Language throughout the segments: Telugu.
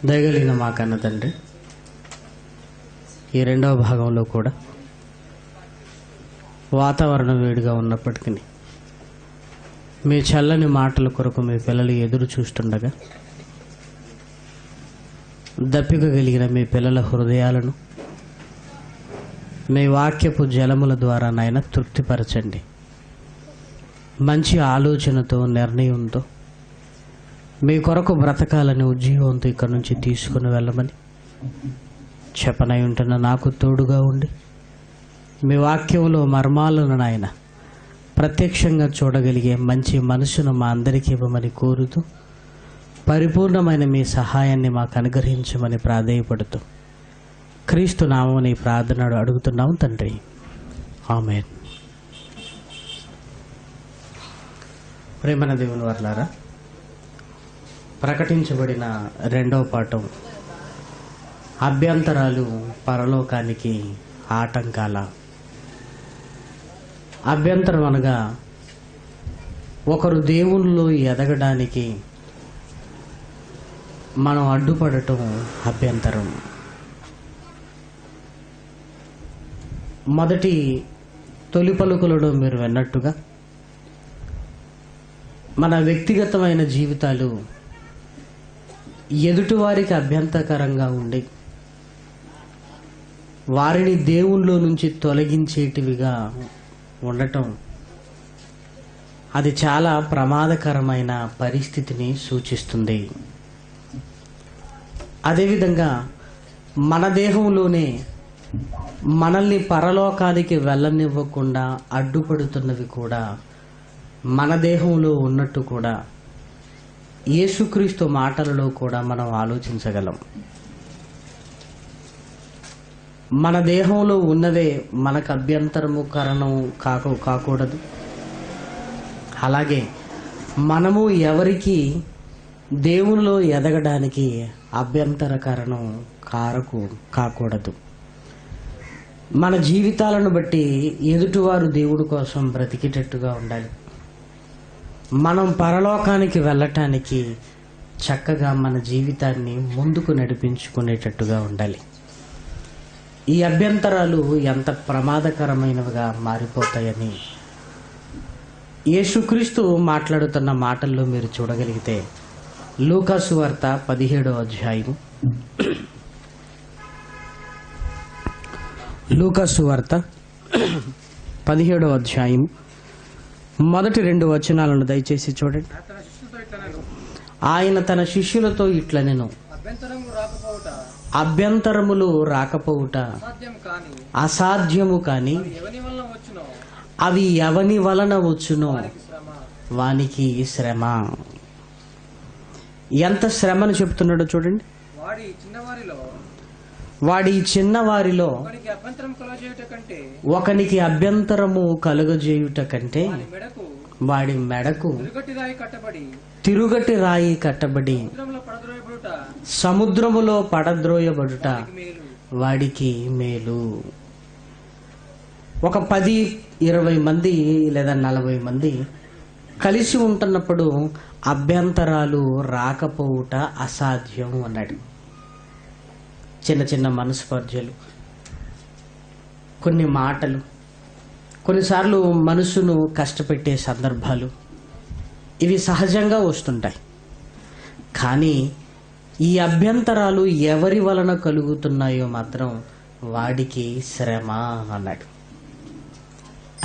దయగలిగిన మా కన్న తండ్రి, ఈ రెండవ భాగంలో కూడా వాతావరణం వేడిగా ఉన్నప్పటికీ మీ చల్లని మాటల కొరకు మీ పిల్లలు ఎదురు చూస్తుండగా దప్పిక కలిగిన మీ పిల్లల హృదయాలను మీ వాక్యపు జలముల ద్వారా నాయన తృప్తిపరచండి. మంచి ఆలోచనతో, నిర్ణయంతో మీ కొరకు బ్రతకాలని ఉజ్జీవంతో ఇక్కడి నుంచి తీసుకుని వెళ్ళమని చెప్పనై ఉంటున్న నాకు తోడుగా ఉండి మీ వాక్యంలో మర్మాలను నాయన ప్రత్యక్షంగా చూడగలిగే మంచి మనసును మా అందరికీ ఇవ్వమని కోరుతూ పరిపూర్ణమైన మీ సహాయాన్ని మాకు అనుగ్రహించమని ప్రాధేయపడుతూ క్రీస్తు నామమున ఈ ప్రార్థన అడుగుతున్నాము తండ్రి, ఆమేన్. ప్రేమన దేవుని వర్లారా, ప్రకటించబడిన రెండవ పాఠం అభ్యంతరాలు పరలోకానికి ఆటంకాల. అభ్యంతరం అనగా ఒకరు దేవునిలో ఎదగడానికి మనం అడ్డుపడటం అభ్యంతరం. మొదటి తొలి పలుకులలో మీరు విన్నట్టుగా మన వ్యక్తిగతమైన జీవితాలు ఎదుటివారికి అభ్యంతరకరంగా ఉండి వారిని దేవునిలో నుంచి తొలగించేటివిగా ఉండటం అది చాలా ప్రమాదకరమైన పరిస్థితిని సూచిస్తుంది. అదేవిధంగా మన దేహంలోనే మనల్ని పరలోకానికి వెళ్ళనివ్వకుండా అడ్డుపడుతున్నవి కూడా మన దేహంలో ఉన్నట్టు కూడా యేసుక్రీస్తు మాటలలో కూడా మనం ఆలోచించగలం. మన దేహంలో ఉన్నవే మనకు అభ్యంతరము కారణం కాకూడదు. అలాగే మనము ఎవరికి దేవునిలో ఎదగడానికి అభ్యంతర కారణం కాకూడదు. మన జీవితాలను బట్టి ఎదుటివారు దేవుడి కోసం బ్రతికేటట్టుగా ఉండాలి. మనం పరలోకానికి వెళ్ళటానికి చక్కగా మన జీవితాన్ని ముందుకు నడిపించుకునేటట్టుగా ఉండాలి. ఈ అభ్యంతరాలు ఎంత ప్రమాదకరమైనవిగా మారిపోతాయని యేసుక్రీస్తు మాట్లాడుతున్న మాటల్లో మీరు చూడగలిగితే లూకా సువార్త 17వ అధ్యాయం, లూకా సువార్త 17వ అధ్యాయం మొదటి 2 వచనాలను దయచేసి చూడండి. ఆయన తన శిష్యులతో ఇట్లనెను, అభ్యంతరములు రాకపోవుట అసాధ్యము కాని అవి ఎవని వలన వచ్చునో వానికి శ్రమ. ఎంత శ్రమను చెప్తున్నాడో చూడండి. వాడి చిన్నవారిలో ఒకనికి అభ్యంతరము కలుగజేయుట కంటే వాడి మెడకు తిరుగటి రాయి కట్టబడి సముద్రములో పడద్రోయబడుట వాడికి మేలు. ఒక 10-20 మంది లేదా 40 మంది కలిసి ఉంటున్నప్పుడు అభ్యంతరాలు రాకపోవుట అసాధ్యం అన్నాడు. చిన్న చిన్న మనస్పర్ధలు, కొన్ని మాటలు, కొన్నిసార్లు మనసును కష్టపెట్టే సందర్భాలు ఇవి సహజంగా వస్తుంటాయి. కానీ ఈ అభ్యంతరాలు ఎవరి వలన కలుగుతున్నాయో మాత్రం వాడికి శ్రమ అన్నాడు.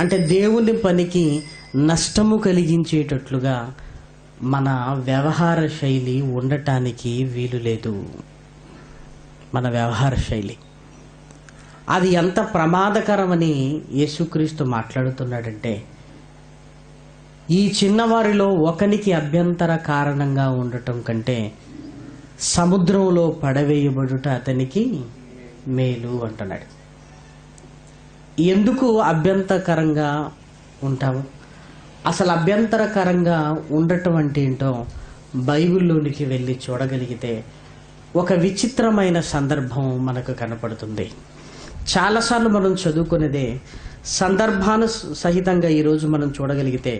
అంటే దేవుని పనికి నష్టము కలిగించేటట్లుగా మన వ్యవహార శైలి ఉండటానికి వీలు లేదు. మన వ్యవహార శైలి అది ఎంత ప్రమాదకరమని యేసుక్రీస్తు మాట్లాడుతున్నాడంటే, ఈ చిన్నవారిలో ఒకనికి అభ్యంతర కారణంగా ఉండటం కంటే సముద్రంలో పడవేయబడుట అతనికి మేలు అంటున్నాడు. ఎందుకు అభ్యంతరకరంగా ఉంటాము? అసలు అభ్యంతరకరంగా ఉండటం అంటే ఏంటో బైబిల్లోనికి వెళ్ళి చూడగలిగితే ఒక విచిత్రమైన సందర్భం మనకు కనపడుతుంది. చాలాసార్లు మనం చదువుకునేదే సందర్భాను సహితంగా ఈరోజు మనం చూడగలిగితే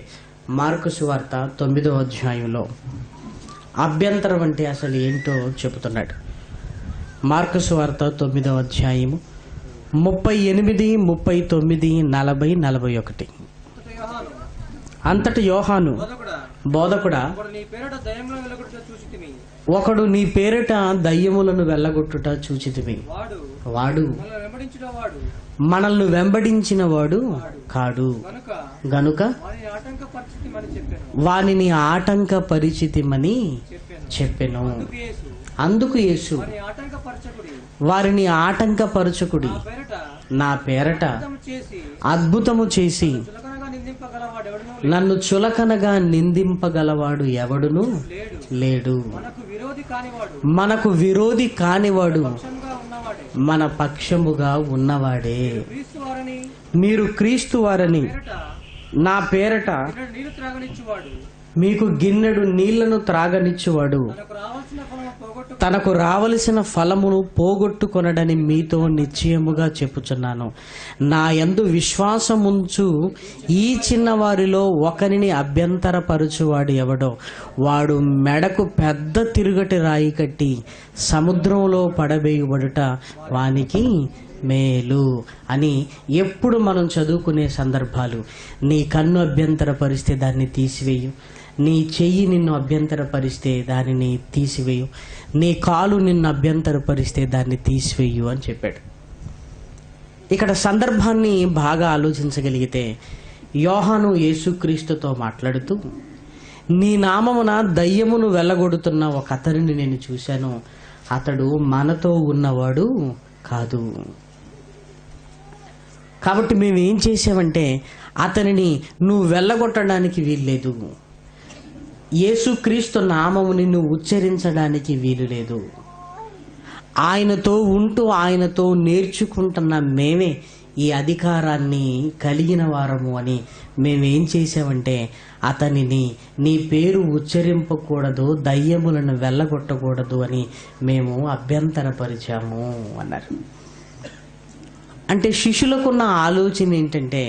మార్కు సువార్త 9వ అధ్యాయంలో అభ్యంతరం అంటే అసలు ఏంటో చెబుతున్నాడు. మార్కు సువార్త 9వ అధ్యాయము 38, 39, 40, 41. అంతటి యోహాను, బోధకుడా, ఒకడు నీ పేరిట దయ్యములను వెళ్ళగొట్టుట చూచితివి. వాడు మనల్ని వెంబడించిన వాడు కాడు గనుక వానిని ఆటంకపరిచితిమని చెప్పెను. అందుకు యేసు, వారిని ఆటంకపరచకుడి, నా పేరట అద్భుతము చేసి నన్ను చులకనగా నిందింపగలవాడు ఎవడును లేడు. మనకు విరోధి కానివాడు మన పక్షముగా ఉన్నవాడే. మీరు క్రీస్తు వారని నా పేరట మీకు గిన్నెడు నీళ్లను త్రాగనిచ్చువాడు తనకు రావలసిన ఫలమును పోగొట్టుకొనడని మీతో నిశ్చయముగా చెప్పుచున్నాను. నా యందు విశ్వాసముంచు ఈ చిన్నవారిలో ఒకరిని అభ్యంతరపరచువాడు ఎవడో వాడు మెడకు పెద్ద తిరుగటి రాయి కట్టి సముద్రంలో పడవేయబడుట వానికి మేలు అని ఎప్పుడు మనం చదువుకునే సందర్భాలు. నీ కన్ను అభ్యంతరపరిస్తే దాన్ని తీసివేయు, నీ చెయ్యి నిన్ను అభ్యంతరపరిస్తే దానిని తీసివేయు, నీ కాలు నిన్ను అభ్యంతరపరిస్తే దాన్ని తీసివేయు అని చెప్పాడు. ఇక్కడ సందర్భాన్ని బాగా ఆలోచించగలిగితే యోహాను యేసుక్రీస్తుతో మాట్లాడుతూ, నీ నామమున దయ్యమును వెళ్ళగొడుతున్న ఒక అతనిని నేను చూశాను, అతడు మనతో ఉన్నవాడు కాదు. కాబట్టి మేము ఏం చేసామంటే అతనిని నువ్వు వెళ్ళగొట్టడానికి వీల్లేదు, యేసుక్రీస్తు నామముని నువ్వు ఉచ్చరించడానికి వీలు లేదు. ఆయనతో ఉంటూ ఆయనతో నేర్చుకుంటున్న మేమే ఈ అధికారాన్ని కలిగిన వారము అని మేమేం చేసామంటే అతనిని నీ పేరు ఉచ్చరింపకూడదు, దయ్యములను వెళ్ళగొట్టకూడదు అని మేము అభ్యంతరపరిచాము అన్నారు. అంటే శిష్యులకున్న ఆలోచన ఏంటంటే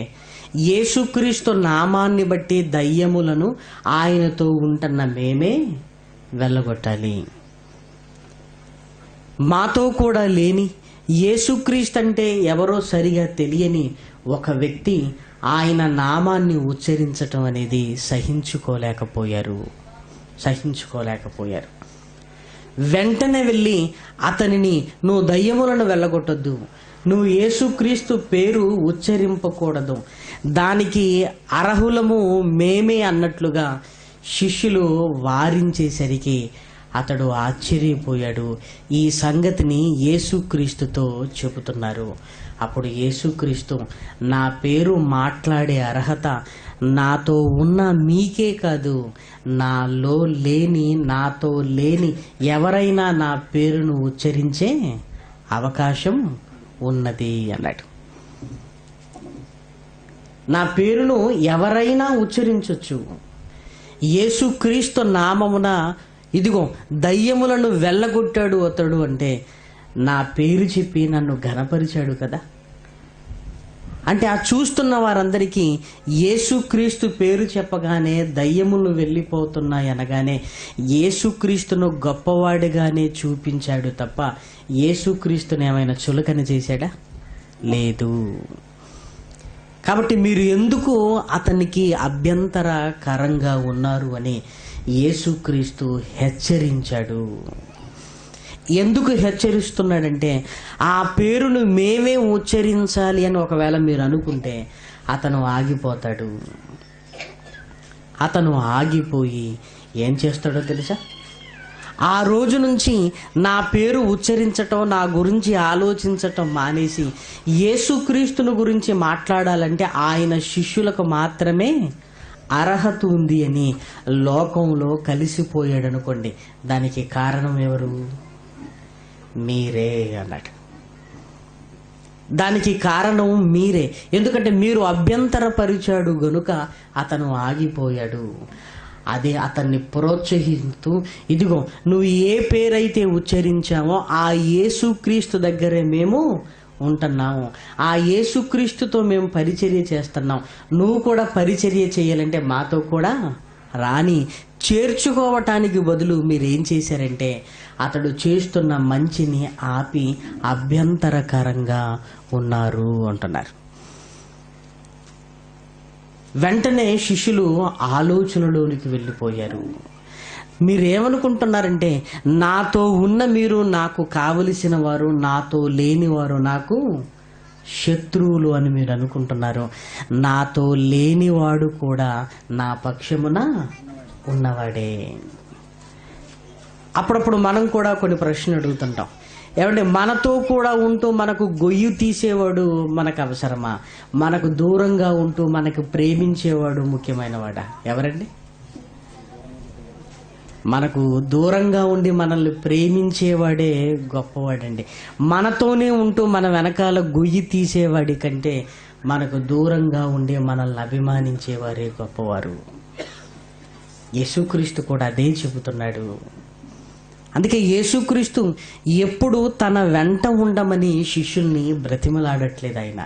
యేసుక్రీస్తు నామాన్ని బట్టి దయ్యములను ఆయనతో ఉంటున్న మేమే వెళ్ళగొట్టాలి. మాతో కూడా లేని యేసుక్రీస్తు అంటే ఎవరో సరిగా తెలియని ఒక వ్యక్తి ఆయన నామాన్ని ఉచ్చరించటం అనేది సహించుకోలేకపోయారు. వెంటనే వెళ్ళి అతనిని నువ్వు దయ్యములను వెళ్ళగొట్టొద్దు, నువ్వు యేసుక్రీస్తు పేరు ఉచ్చరింపకూడదు, దానికి అర్హులము మేమే అన్నట్లుగా శిష్యులు వారించేసరికి అతడు ఆశ్చర్యపోయాడు. ఈ సంగతిని యేసుక్రీస్తుతో చెబుతున్నారు. అప్పుడు యేసుక్రీస్తు, నా పేరు మాట్లాడే అర్హత నాతో ఉన్న మీకే కాదు, నాలో లేని నాతో లేని ఎవరైనా నా పేరును ఉచ్చరించే అవకాశం ఉన్నది అన్నాడు. నా పేరును ఎవరైనా ఉచ్చరించవచ్చు. యేసుక్రీస్తు నామమున ఇదిగో దయ్యములను వెళ్ళగొట్టాడు అతడు అంటే నా పేరు చెప్పి నన్ను ఘనపరిచాడు కదా. అంటే ఆ చూస్తున్న వారందరికీ యేసుక్రీస్తు పేరు చెప్పగానే దయ్యములు వెళ్ళిపోతున్నాయి అనగానే యేసుక్రీస్తును గొప్పవాడిగానే చూపించాడు తప్ప యేసుక్రీస్తుని ఏమైనా చులకన చేశాడా? లేదు. కాబట్టి మీరు ఎందుకు అతనికి అభ్యంతరకరంగా ఉన్నారు అని యేసుక్రీస్తు హెచ్చరించాడు. ఎందుకు హెచ్చరిస్తున్నాడంటే ఆ పేరును మేమే ఉచ్చరించాలి అని ఒకవేళ మీరు అనుకుంటే అతను ఆగిపోతాడు. అతను ఆగిపోయి ఏం చేస్తాడో తెలుసా? ఆ రోజు నుంచి నా పేరు ఉచ్చరించటం, నా గురించి ఆలోచించటం మానేసి యేసుక్రీస్తుని గురించి మాట్లాడాలంటే ఆయన శిష్యులకు మాత్రమే అర్హత ఉంది అని లోకంలో కలిసిపోయాడు అనుకోండి. దానికి కారణం ఎవరు? మీరే అన్నాడు. దానికి కారణం మీరే. ఎందుకంటే మీరు అభ్యంతరపరిచాడు గనుక అతను ఆగిపోయాడు. అదే అతన్ని ప్రోత్సహిస్తూ ఇదిగో నువ్వు ఏ పేరైతే ఉచ్చరించామో ఆ యేసుక్రీస్తు దగ్గరే మేము ఉంటున్నాము, ఆ యేసుక్రీస్తుతో మేము పరిచర్య చేస్తున్నాం, నువ్వు కూడా పరిచర్య చేయాలంటే మాతో కూడా రాని చేర్చుకోవటానికి బదులు మీరేం చేశారంటే అతడు చేస్తున్న మంచిని ఆపి అభ్యంతరకరంగా ఉన్నారు అంటున్నారు. వెంటనే శిష్యులు ఆలోచనలోనికి వెళ్ళిపోయారు. మీరేమనుకుంటున్నారంటే నాతో ఉన్న మీరు నాకు కావలసిన వారు, నాతో లేని వారు నాకు శత్రువులు అని మీరు అనుకుంటున్నారు. నాతో లేనివాడు కూడా నా పక్షమున ఉన్నవాడే. అప్పుడప్పుడు మనం కూడా కొన్ని ప్రశ్నలు అడుగుతుంటాం. ఏమంటే మనతో కూడా ఉంటూ మనకు గొయ్యి తీసేవాడు మనకు అవసరమా? మనకు దూరంగా ఉంటూ మనకు ప్రేమించేవాడు ముఖ్యమైనవాడా? ఎవరండి? మనకు దూరంగా ఉండి మనల్ని ప్రేమించేవాడే గొప్పవాడండి. మనతోనే ఉంటూ మన వెనకాల గొయ్యి తీసేవాడి కంటే మనకు దూరంగా ఉండి మనల్ని అభిమానించేవారే గొప్పవారు. యేసుక్రీస్తు కూడా అదే చెబుతున్నాడు. అందుకే యేసుక్రీస్తు ఎప్పుడు తన వెంట ఉండమని శిష్యుల్ని బ్రతిమలాడట్లేదు. ఆయన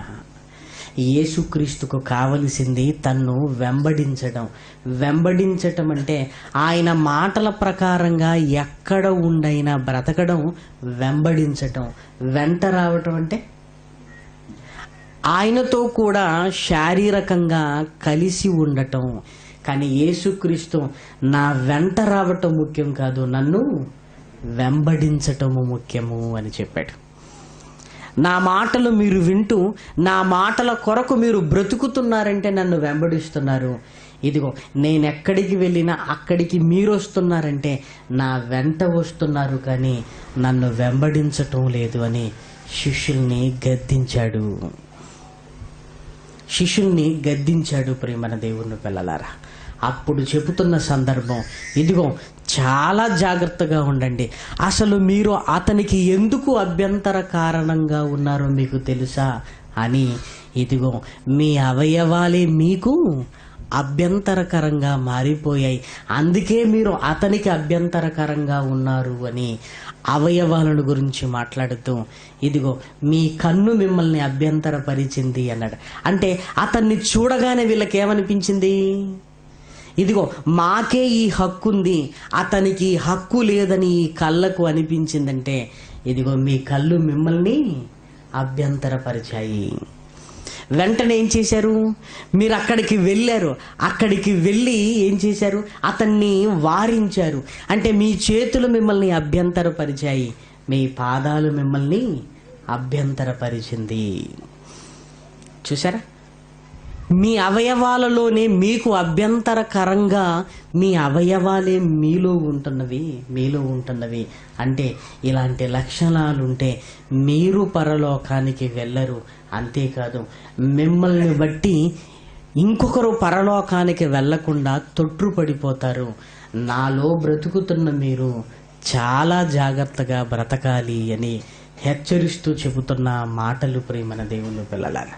యేసుక్రీస్తుకు కావలసింది తన్ను వెంబడించటం అంటే ఆయన మాటల ప్రకారంగా ఎక్కడ ఉండైనా బ్రతకడం, వెంబడించటం. వెంట రావటం అంటే ఆయనతో కూడా శారీరకంగా కలిసి ఉండటం. కానీ యేసుక్రీస్తు నా వెంట రావటం ముఖ్యం కాదు, నన్ను వెంబడించటము ముఖ్యము అని చెప్పాడు. నా మాటలు మీరు వింటూ నా మాటల కొరకు మీరు బ్రతుకుతున్నారంటే నన్ను వెంబడిస్తున్నారు. ఇదిగో నేనెక్కడికి వెళ్ళినా అక్కడికి మీరు వస్తున్నారంటే నా వెంట వస్తున్నారు, కానీ నన్ను వెంబడించటం లేదు అని శిష్యుల్ని గద్దించాడు. ప్రియమైన దేవుని పిల్లలారా, అప్పుడు చెబుతున్న సందర్భం ఇదిగో, చాలా జాగ్రత్తగా ఉండండి. అసలు మీరు అతనికి ఎందుకు అభ్యంతర కారణంగా ఉన్నారో మీకు తెలుసా అని. ఇదిగో మీ అవయవాలే మీకు అభ్యంతరకరంగా మారిపోయాయి, అందుకే మీరు అతనికి అభ్యంతరకరంగా ఉన్నారు అని అవయవాలను గురించి మాట్లాడుతూ ఇదిగో మీ కన్ను మిమ్మల్ని అభ్యంతరపరిచింది అన్నాడు. అంటే అతన్ని చూడగానే వీళ్ళకి ఏమనిపించింది? ఇదిగో మాకే ఈ హక్కు ఉంది, అతనికి హక్కు లేదని ఈ కళ్ళకు అనిపించిందంటే ఇదిగో మీ కళ్ళు మిమ్మల్ని అభ్యంతరపరిచాయి. వెంటనే ఏం చేశారు? మీరు అక్కడికి వెళ్ళారు. అక్కడికి వెళ్ళి ఏం చేశారు? అతన్ని వారించారు. అంటే మీ చేతులు మిమ్మల్ని అభ్యంతరపరిచాయి, మీ పాదాలు మిమ్మల్ని అభ్యంతరపరిచింది. చూసారా? మీ అవయవాలలోనే మీకు అభ్యంతరకరంగా మీ అవయవాలే మీలో ఉంటున్నవి అంటే ఇలాంటి లక్షణాలుంటే మీరు పరలోకానికి వెళ్ళరు. అంతేకాదు, మిమ్మల్ని బట్టి ఇంకొకరు పరలోకానికి వెళ్లకుండా తొట్రుపడిపోతారు. నాలో బ్రతుకుతున్న మీరు చాలా జాగ్రత్తగా బ్రతకాలి అని హెచ్చరిస్తూ చెబుతున్న మాటలు ప్రియమైన దేవుని పిల్లలారా.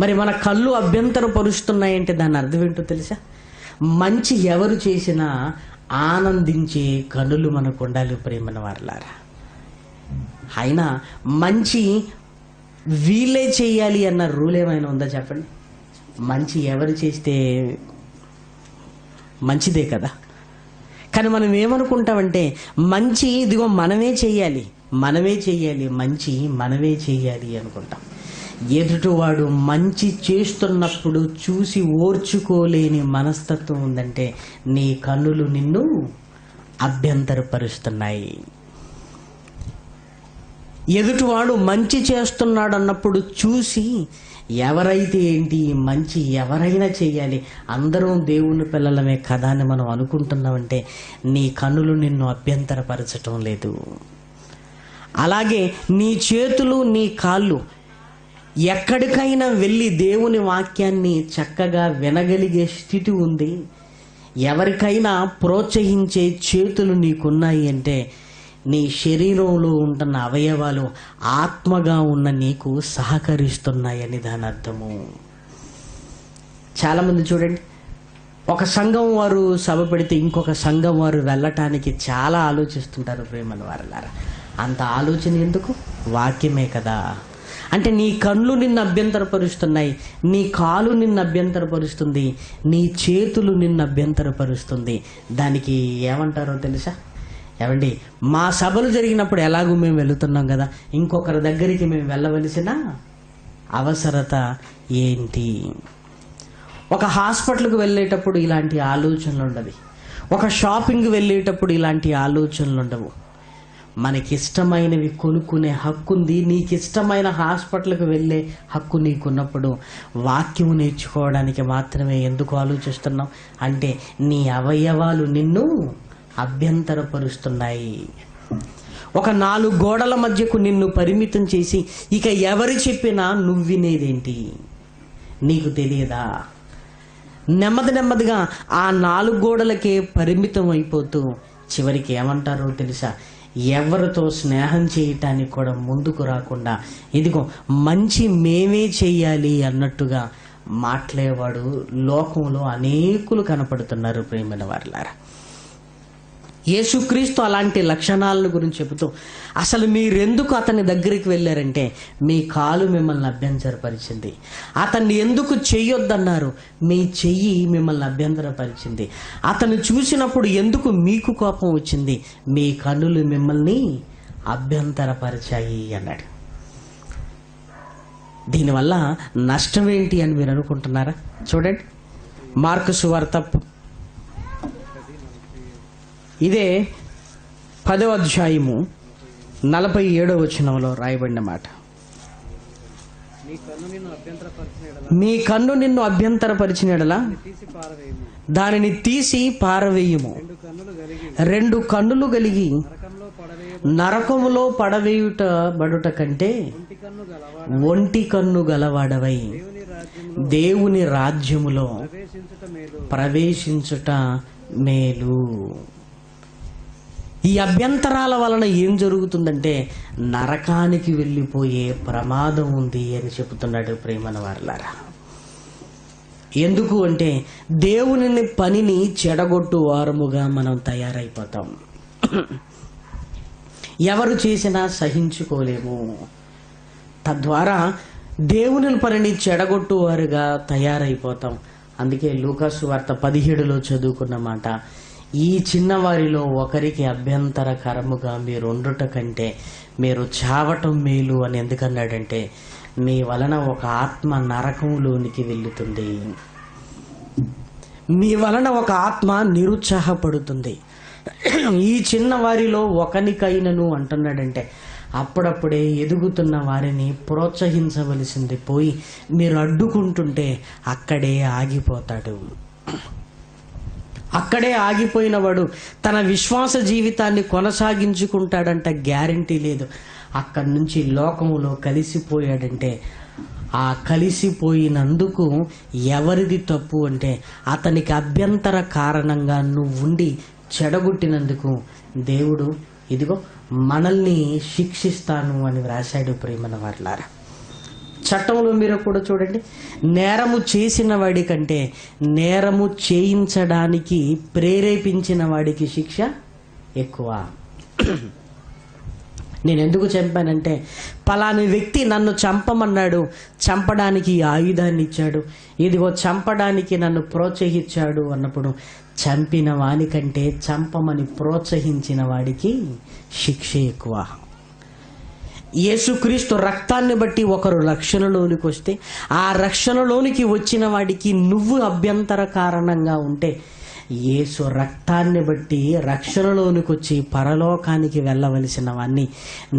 మరి మన కళ్ళు అభ్యంతరం పరుస్తున్నాయంటే దాని అర్థం ఏంటో తెలుసా? మంచి ఎవరు చేసినా ఆనందించే కనులు మనకు ఉండాలి ప్రియమైన వారలారా. అయినా మంచి వీళ్ళే చేయాలి అన్న రూల్ ఏమైనా ఉందా చెప్పండి? మంచి ఎవరు చేస్తే మంచిదే కదా. కానీ మనం ఏమనుకుంటామంటే మంచి ఇదిగో మనమే చెయ్యాలి, మంచి మనమే చెయ్యాలి అనుకుంటాం. ఎదుటివాడు మంచి చేస్తున్నప్పుడు చూసి ఓర్చుకోలేని మనస్తత్వం ఉందంటే నీ కన్నులు నిన్ను అభ్యంతరపరుస్తున్నాయి. ఎదుటివాడు మంచి చేస్తున్నాడు అన్నప్పుడు చూసి ఎవరైతే ఏంటి, మంచి ఎవరైనా చేయాలి, అందరం దేవుని పిల్లలమే కదా అని మనం అనుకుంటున్నామంటే నీ కన్నులు నిన్ను అభ్యంతరపరచటం లేదు. అలాగే నీ చేతులు నీ కాళ్ళు ఎక్కడికైనా వెళ్ళి దేవుని వాక్యాన్ని చక్కగా వినగలిగే స్థితి ఉంది, ఎవరికైనా ప్రోత్సహించే చేతులు నీకున్నాయి అంటే నీ శరీరంలో ఉంటున్న అవయవాలు ఆత్మగా ఉన్న నీకు సహకరిస్తున్నాయని దాని అర్థము. చాలామంది చూడండి, ఒక సంఘం వారు సభ పెడితే ఇంకొక సంఘం వారు వెళ్ళటానికి చాలా ఆలోచిస్తుంటారు ప్రేమల వారలారా. అంత ఆలోచన ఎందుకు? వాక్యమే కదా. అంటే నీ కళ్ళు నిన్ను అభ్యంతరపరుస్తున్నాయి, నీ కాలు నిన్ను అభ్యంతరపరుస్తుంది, నీ చేతులు నిన్ను అభ్యంతరపరుస్తుంది. దానికి ఏమంటారో తెలుసా? ఏమండి, మా సభలు జరిగినప్పుడు ఎలాగూ మేము వెళుతున్నాం కదా, ఇంకొకరి దగ్గరికి మేము వెళ్ళవలసిన అవసరత ఏంటి? ఒక హాస్పిటల్కి వెళ్ళేటప్పుడు ఇలాంటి ఆలోచనలు ఉండవు, ఒక షాపింగ్కి వెళ్ళేటప్పుడు ఇలాంటి ఆలోచనలు ఉండవు. మనకిష్టమైనవి కొనుక్కునే హక్కు ఉంది. నీకు ఇష్టమైన హాస్పిటల్కి వెళ్ళే హక్కు నీకున్నప్పుడు వాక్యం నేర్చుకోవడానికి మాత్రమే ఎందుకు ఆలోచిస్తున్నావు? అంటే నీ అవయవాలు నిన్ను అభ్యంతరపరుస్తున్నాయి. ఒక 4 గోడల మధ్యకు నిన్ను పరిమితం చేసి ఇక ఎవరు చెప్పినా నువ్వు వినేదేంటి? నీకు తెలియదా? నెమ్మదిగా ఆ 4 గోడలకే పరిమితం అయిపోతూ చివరికి ఏమంటారో తెలుసా? ఎవరితో స్నేహం చేయటానికి కూడా ముందుకు రాకుండా ఇదిగో మంచి మేమే చెయ్యాలి అన్నట్టుగా మాట్లాడేవాడు లోకంలో అనేకులు కనపడుతున్నారు. ప్రియమైన వారలారా, యేసుక్రీస్తు అలాంటి లక్షణాలను గురించి చెబుతూ అసలు మీరెందుకు అతని దగ్గరికి వెళ్ళారంటే మీ కాలు మిమ్మల్ని అభ్యంతరపరిచింది. అతన్ని ఎందుకు చెయ్యొద్దన్నారు? మీ చెయ్యి మిమ్మల్ని అభ్యంతరపరిచింది. అతను చూసినప్పుడు ఎందుకు మీకు కోపం వచ్చింది? మీ కన్నులు మిమ్మల్ని అభ్యంతరపరిచాయి అన్నాడు. దీనివల్ల నష్టం ఏంటి అని మీరు అనుకుంటున్నారా? చూడండి, మార్కు సువార్త ఇదే 10వ అధ్యాయము 47వ వచనంలో రాయబడిన మాట. మీ కన్ను నిన్ను అభ్యంతరపరిచినడలా దానిని తీసి పారవేయుము. 2 కన్నులు కలిగి నరకములో పడవేయుట కంటే ఒంటి కన్ను గలవాడవై దేవుని రాజ్యములో ప్రవేశించుట మేలు. ఈ అభ్యంతరాల వలన ఏం జరుగుతుందంటే నరకానికి వెళ్ళిపోయే ప్రమాదం ఉంది అని చెబుతున్నాడు. ప్రేమన వారలారా, ఎందుకు అంటే దేవుని పనిని చెడగొట్టు వారముగా మనం తయారైపోతాం. ఎవరు చేసినా సహించుకోలేము. తద్వారా దేవుని పనిని చెడగొట్టు వారుగా తయారైపోతాం. అందుకే లూకాసు వార్త 17లో చదువుకున్న మాట, ఈ చిన్నవారిలో ఒకరికి అభ్యంతరకరముగా మీరు ఉండుట కంటే మీరు చావటం మేలు అని ఎందుకన్నాడంటే మీ వలన ఒక ఆత్మ నరకంలోనికి వెళ్తుంది, మీ వలన ఒక ఆత్మ నిరుత్సాహపడుతుంది. ఈ చిన్నవారిలో ఒకనికైనను అంటున్నాడంటే అప్పుడప్పుడే ఎదుగుతున్న వారిని ప్రోత్సహించవలసింది పోయి మీరు అడ్డుకుంటుంటే అక్కడే ఆగిపోతాడు. అక్కడే ఆగిపోయిన వాడు తన విశ్వాస జీవితాన్ని కొనసాగించుకుంటాడంట గ్యారంటీ లేదు. అక్కడి నుంచి లోకములో కలిసిపోయాడంటే ఆ కలిసిపోయినందుకు ఎవరిది తప్పు అంటే అతనికి అభ్యంతర కారణంగా నువ్వు ఉండి చెడగొట్టినందుకు దేవుడు ఇదిగో మనల్ని శిక్షిస్తాను అని వ్రాశాడు. ప్రేమన వారలారా, చట్టంలో మీరు కూడా చూడండి, నేరము చేసిన వాడి కంటే నేరము చేయించడానికి ప్రేరేపించిన వాడికి శిక్ష ఎక్కువ. నేను ఎందుకు చెప్పానంటే పలాని వ్యక్తి నన్ను చంపమన్నాడు, చంపడానికి ఆయుధాన్ని ఇచ్చాడు, ఇదిగో చంపడానికి నన్ను ప్రోత్సహించాడు అన్నప్పుడు చంపిన వానికంటే చంపమని ప్రోత్సహించిన వాడికి శిక్ష ఎక్కువ. యేసుక్రీస్తు రక్తాన్ని బట్టి ఒకరు రక్షణలోనికి వస్తే ఆ రక్షణలోనికి వచ్చిన వాడికి నువ్వు అభ్యంతర కారణంగా ఉంటే యేసు రక్తాన్ని బట్టి రక్షణలోనికి వచ్చి పరలోకానికి వెళ్ళవలసిన వాన్ని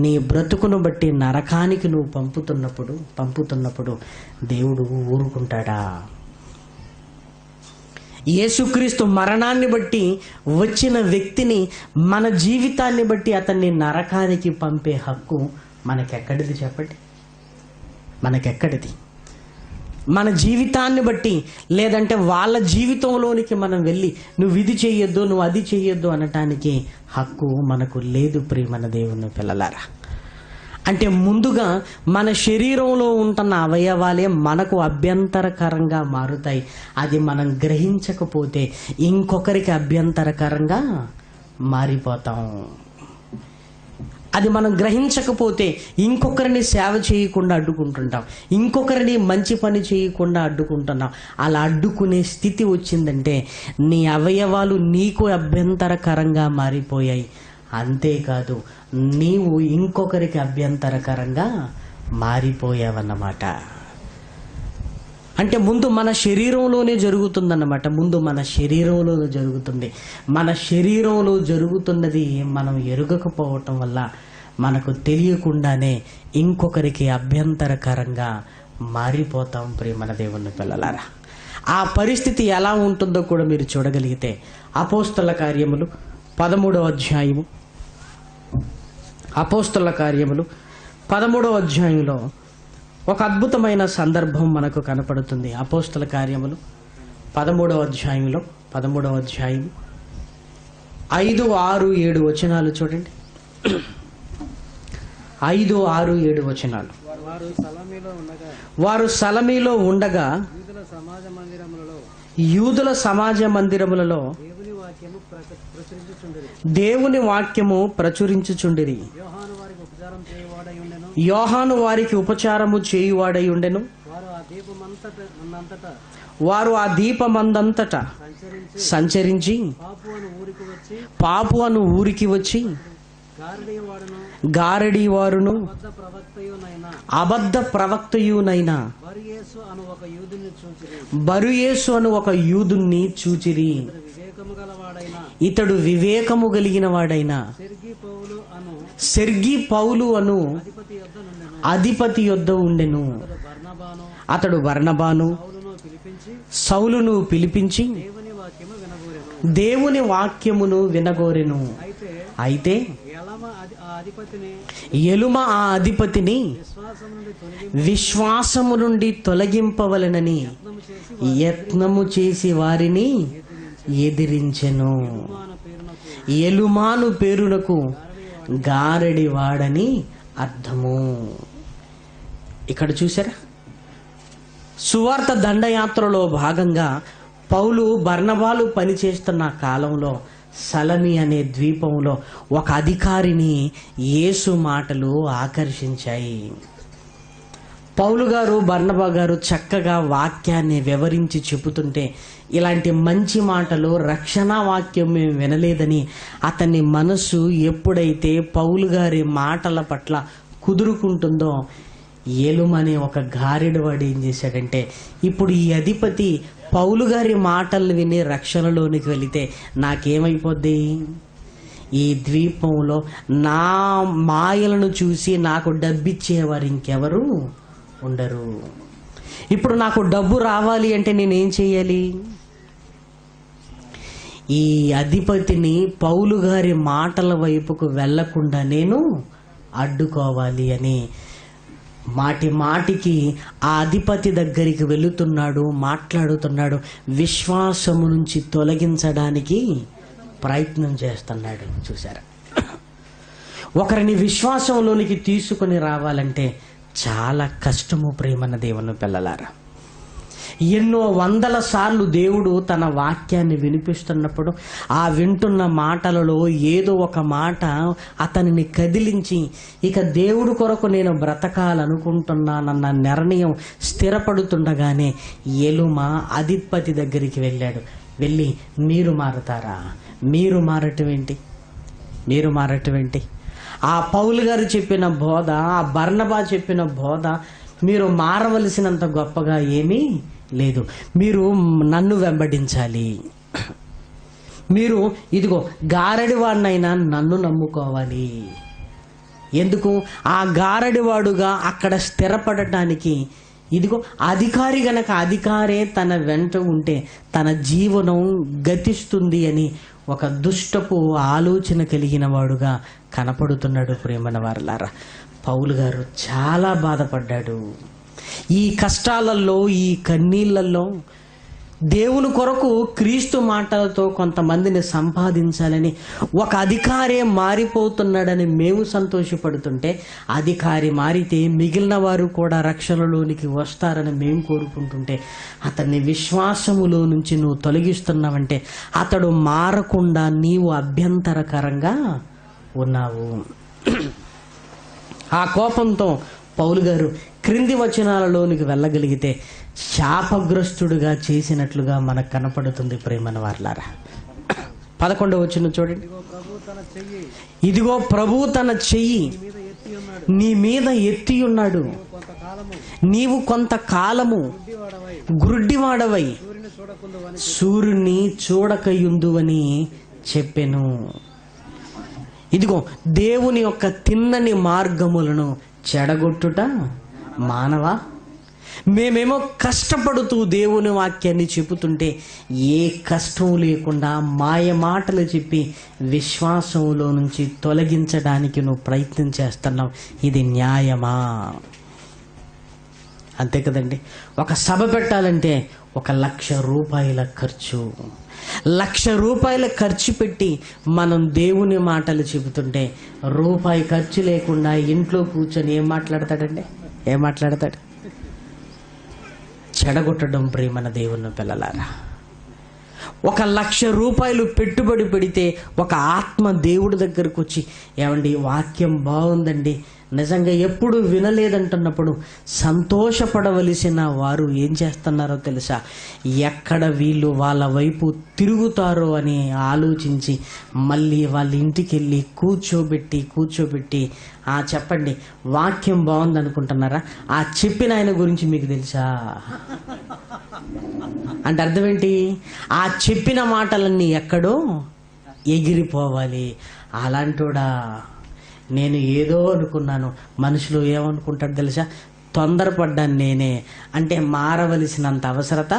నీ బ్రతుకును బట్టి నరకానికి నువ్వు పంపుతున్నప్పుడు దేవుడు ఊరుకుంటాడా? యేసుక్రీస్తు మరణాన్ని బట్టి వచ్చిన వ్యక్తిని మన జీవితాన్ని బట్టి అతన్ని నరకానికి పంపే హక్కు మనకెక్కడిది చెప్పండి? మనకెక్కడిది? మన జీవితాన్ని బట్టి లేదంటే వాళ్ళ జీవితంలోనికి మనం వెళ్ళి నువ్వు ఇది చెయ్యొద్దు, నువ్వు అది చెయ్యొద్దు అనటానికి హక్కు మనకు లేదు. ప్రియమైన దేవుని పిల్లలారా, అంటే ముందుగా మన శరీరంలో ఉంటున్న అవయవాలే మనకు అభ్యంతరకరంగా మారుతాయి. అది మనం గ్రహించకపోతే ఇంకొకరికి అభ్యంతరకరంగా మారిపోతాం. అది మనం గ్రహించకపోతే ఇంకొకరిని సేవ చేయకుండా అడ్డుకుంటుంటాం, ఇంకొకరిని మంచి పని చేయకుండా అడ్డుకుంటున్నాం. అలా అడ్డుకునే స్థితి వచ్చిందంటే నీ అవయవాలు నీకు అభ్యంతరకరంగా మారిపోయాయి. అంతేకాదు, నీవు ఇంకొకరికి అభ్యంతరకరంగా మారిపోయావన్నమాట. అంటే ముందు మన శరీరంలోనే జరుగుతుందన్నమాట. ముందు మన శరీరంలోనే జరుగుతుంది. మన శరీరంలో జరుగుతున్నది మనం ఎరుగకపోవటం వల్ల మనకు తెలియకుండానే ఇంకొకరికి అభ్యంతరకరంగా మారిపోతాం. ప్రియమైన దేవుని పిల్లలారా, ఆ పరిస్థితి ఎలా ఉంటుందో కూడా మీరు చూడగలిగితే అపోస్తల కార్యములు 13వ అధ్యాయము, అపోస్తల కార్యములు 13వ అధ్యాయంలో ఒక అద్భుతమైన సందర్భం మనకు కనపడుతుంది. అపోస్తల కార్యములు 13వ అధ్యాయంలో 13వ అధ్యాయం 5, 6, 7 వచనాలు చూడండి. 5, 6, 7 వచనాలు. వారు సలమీలో ఉండగా యూదుల సమాజ మందిరములలో దేవుని వాక్యము ప్రచురించుచుండిరి. యోహాను వారికి ఉపచారము చేయువాడై ఉండెను. వారు ఆ దీపమందంతటా సంచరించి పాపు అను ఊరికి వచ్చి గారడి వారును అబద్ధ ప్రవక్తయునైనా బరుయేసు అను ఒక యూదుని చూచిరి. ఇతడు వివేకము కలిగిన వాడైనా సెర్గి పౌలు అను అధిపతి యొద్ద ఉండెను. అతడు బర్నబాను సౌలును పిలిపించి దేవుని వాక్యమును వినగోరెను. అయితే ఎలుమ ఆ అధిపతిని విశ్వాసము నుండి తొలగింపవలెనని యత్నము చేసి వారిని ఎదిరించెను. ఎలుమాను పేరునకు గారడి వాడని అర్థము. ఇక్కడ చూసారా, సువార్త దండయాత్రలో భాగంగా పౌలు బర్నబాలు పనిచేస్తున్న కాలంలో సలమి అనే ద్వీపంలో ఒక అధికారిని యేసు మాటలు ఆకర్షించాయి. పౌలు గారు బర్నబా గారు చక్కగా వాక్యాన్ని వివరించి చెబుతుంటే ఇలాంటి మంచి మాటలు, రక్షణ వాక్యం మేము వినలేదని అతని మనసు ఎప్పుడైతే పౌలు గారి మాటల పట్ల కుదురుకుంటుందో, ఏలుమనే ఒక గారెడు వాడు ఏం చేశాడంటే, ఇప్పుడు ఈ అధిపతి పౌలు గారి మాటలు విని రక్షణలోనికి వెళితే నాకేమైపోద్ది? ఈ ద్వీపంలో నా మాయలను చూసి నాకు డబ్బిచ్చేవారు ఇంకెవరు ఉండరు. ఇప్పుడు నాకు డబ్బు రావాలి అంటే నేనేం చేయాలి? ఈ అధిపతిని పౌలు గారి మాటల వైపుకు వెళ్లకుండా నేను అడ్డుకోవాలి అని మాటి మాటికి ఆ అధిపతి దగ్గరికి వెళుతున్నాడు, మాట్లాడుతున్నాడు, విశ్వాసము నుంచి తొలగించడానికి ప్రయత్నం చేస్తున్నాడు. చూసారా, ఒకరిని విశ్వాసంలోనికి తీసుకొని రావాలంటే చాలా కష్టము. ప్రేమన్న దేవుని పిల్లలారా, ఎన్నో వందల సార్లు దేవుడు తన వాక్యాన్ని వినిపిస్తున్నప్పుడు ఆ వింటున్న మాటలలో ఏదో ఒక మాట అతనిని కదిలించి, ఇక దేవుడు కొరకు నేను బ్రతకాలనుకుంటున్నానన్న నిర్ణయం స్థిరపడుతుండగానే ఎలుమ అధిపతి దగ్గరికి వెళ్ళాడు. వెళ్ళి, మీరు మారుతారా? మీరు మారటం ఏంటి? మీరు మారటం ఏంటి? ఆ పౌలు గారు చెప్పిన బోధ, ఆ బర్నబా చెప్పిన బోధ మీరు మారవలసినంత గొప్పగా ఏమీ లేదు. మీరు నన్ను వెంబడించాలి. మీరు ఇదిగో గారడివాడినైనా నన్ను నమ్ముకోవాలి. ఎందుకు? ఆ గారడివాడుగా అక్కడ స్థిరపడటానికి ఇదిగో అధికారి గనక అధికారే తన వెంట ఉంటే తన జీవనం గతిస్తుంది అని ఒక దుష్టపు ఆలోచన కలిగిన వాడుగా కనపడుతున్నాడు. ప్రేమన వారలారా, పౌలు గారు చాలా బాధపడ్డాడు. ఈ కష్టాలలో, ఈ కన్నీళ్లలో దేవుని కొరకు క్రీస్తు మాటలతో కొంతమందిని సంపాదించాలని ఒక అధికారే మారిపోతున్నాడని మేము సంతోషపడుతుంటే, అధికారి మారితే మిగిలిన వారు కూడా రక్షణలోనికి వస్తారని మేము కోరుకుంటుంటే, అతన్ని విశ్వాసములో నుంచి నువ్వు తొలగిస్తున్నావంటే అతడు మారకుండా నీవు అభ్యంతరకరంగా ఉన్నావు. ఆ కోపంతో పౌలు గారు క్రింది వచనాలలోనికి వెళ్ళగలిగితే శాపగ్రస్తుడుగా చేసినట్లుగా మనకు కనపడుతుంది ప్రేమన వారలారా. 11వ వచనం చూడండి. ఇదిగో ప్రభువు తన చెయ్యి నీ మీద ఎత్తి ఉన్నాడు, నీవు కొంతకాలము గుడ్డివాడవై సూర్యుని చూడకయుందువని చెప్పెను. ఇదిగో దేవుని యొక్క తిన్నని మార్గములను చెడగొట్టుట మానవా? మేమేమో కష్టపడుతూ దేవుని వాక్యాన్ని చెబుతుంటే ఏ కష్టం లేకుండా మాయ మాటలు చెప్పి విశ్వాసంలో నుంచి తొలగించడానికి నువ్వు ప్రయత్నం చేస్తున్నావు. ఇది న్యాయమా? అంతే కదండి. ఒక సభ పెట్టాలంటే 1,00,000 రూపాయల ఖర్చు. 1,00,000 రూపాయల ఖర్చు పెట్టి మనం దేవుని మాటలు చెబుతుంటే రూపాయి ఖర్చు లేకుండా ఇంట్లో కూర్చొని ఏం మాట్లాడతాడు? చెడగొట్టడం ప్రేమన దేవుని పిల్లలారా. 1,00,000 రూపాయలు పెట్టుబడి పెడితే ఒక ఆత్మ దేవుడి దగ్గరకు వచ్చి, ఏమండి వాక్యం బాగుందండి, నిజంగా ఎప్పుడు వినలేదంటున్నప్పుడు సంతోషపడవలసిన వారు ఏం చేస్తున్నారో తెలుసా? ఎక్కడ వీళ్ళు వాళ్ళ వైపు తిరుగుతారో అని ఆలోచించి మళ్ళీ వాళ్ళ ఇంటికి వెళ్ళి కూర్చోబెట్టి చెప్పండి, వాక్యం బాగుంది అనుకుంటున్నారా? ఆ చెప్పిన ఆయన గురించి మీకు తెలుసా అంటే అర్థం ఏంటి? ఆ చెప్పిన మాటలన్నీ ఎక్కడో ఎగిరిపోవాలి. అలాంటోడా నేను ఏదో అనుకున్నాను. మనుషులు ఏమనుకుంటాడు తెలుసా? తొందరపడ్డాను నేనే అంటే మారవలసినంత అవసరత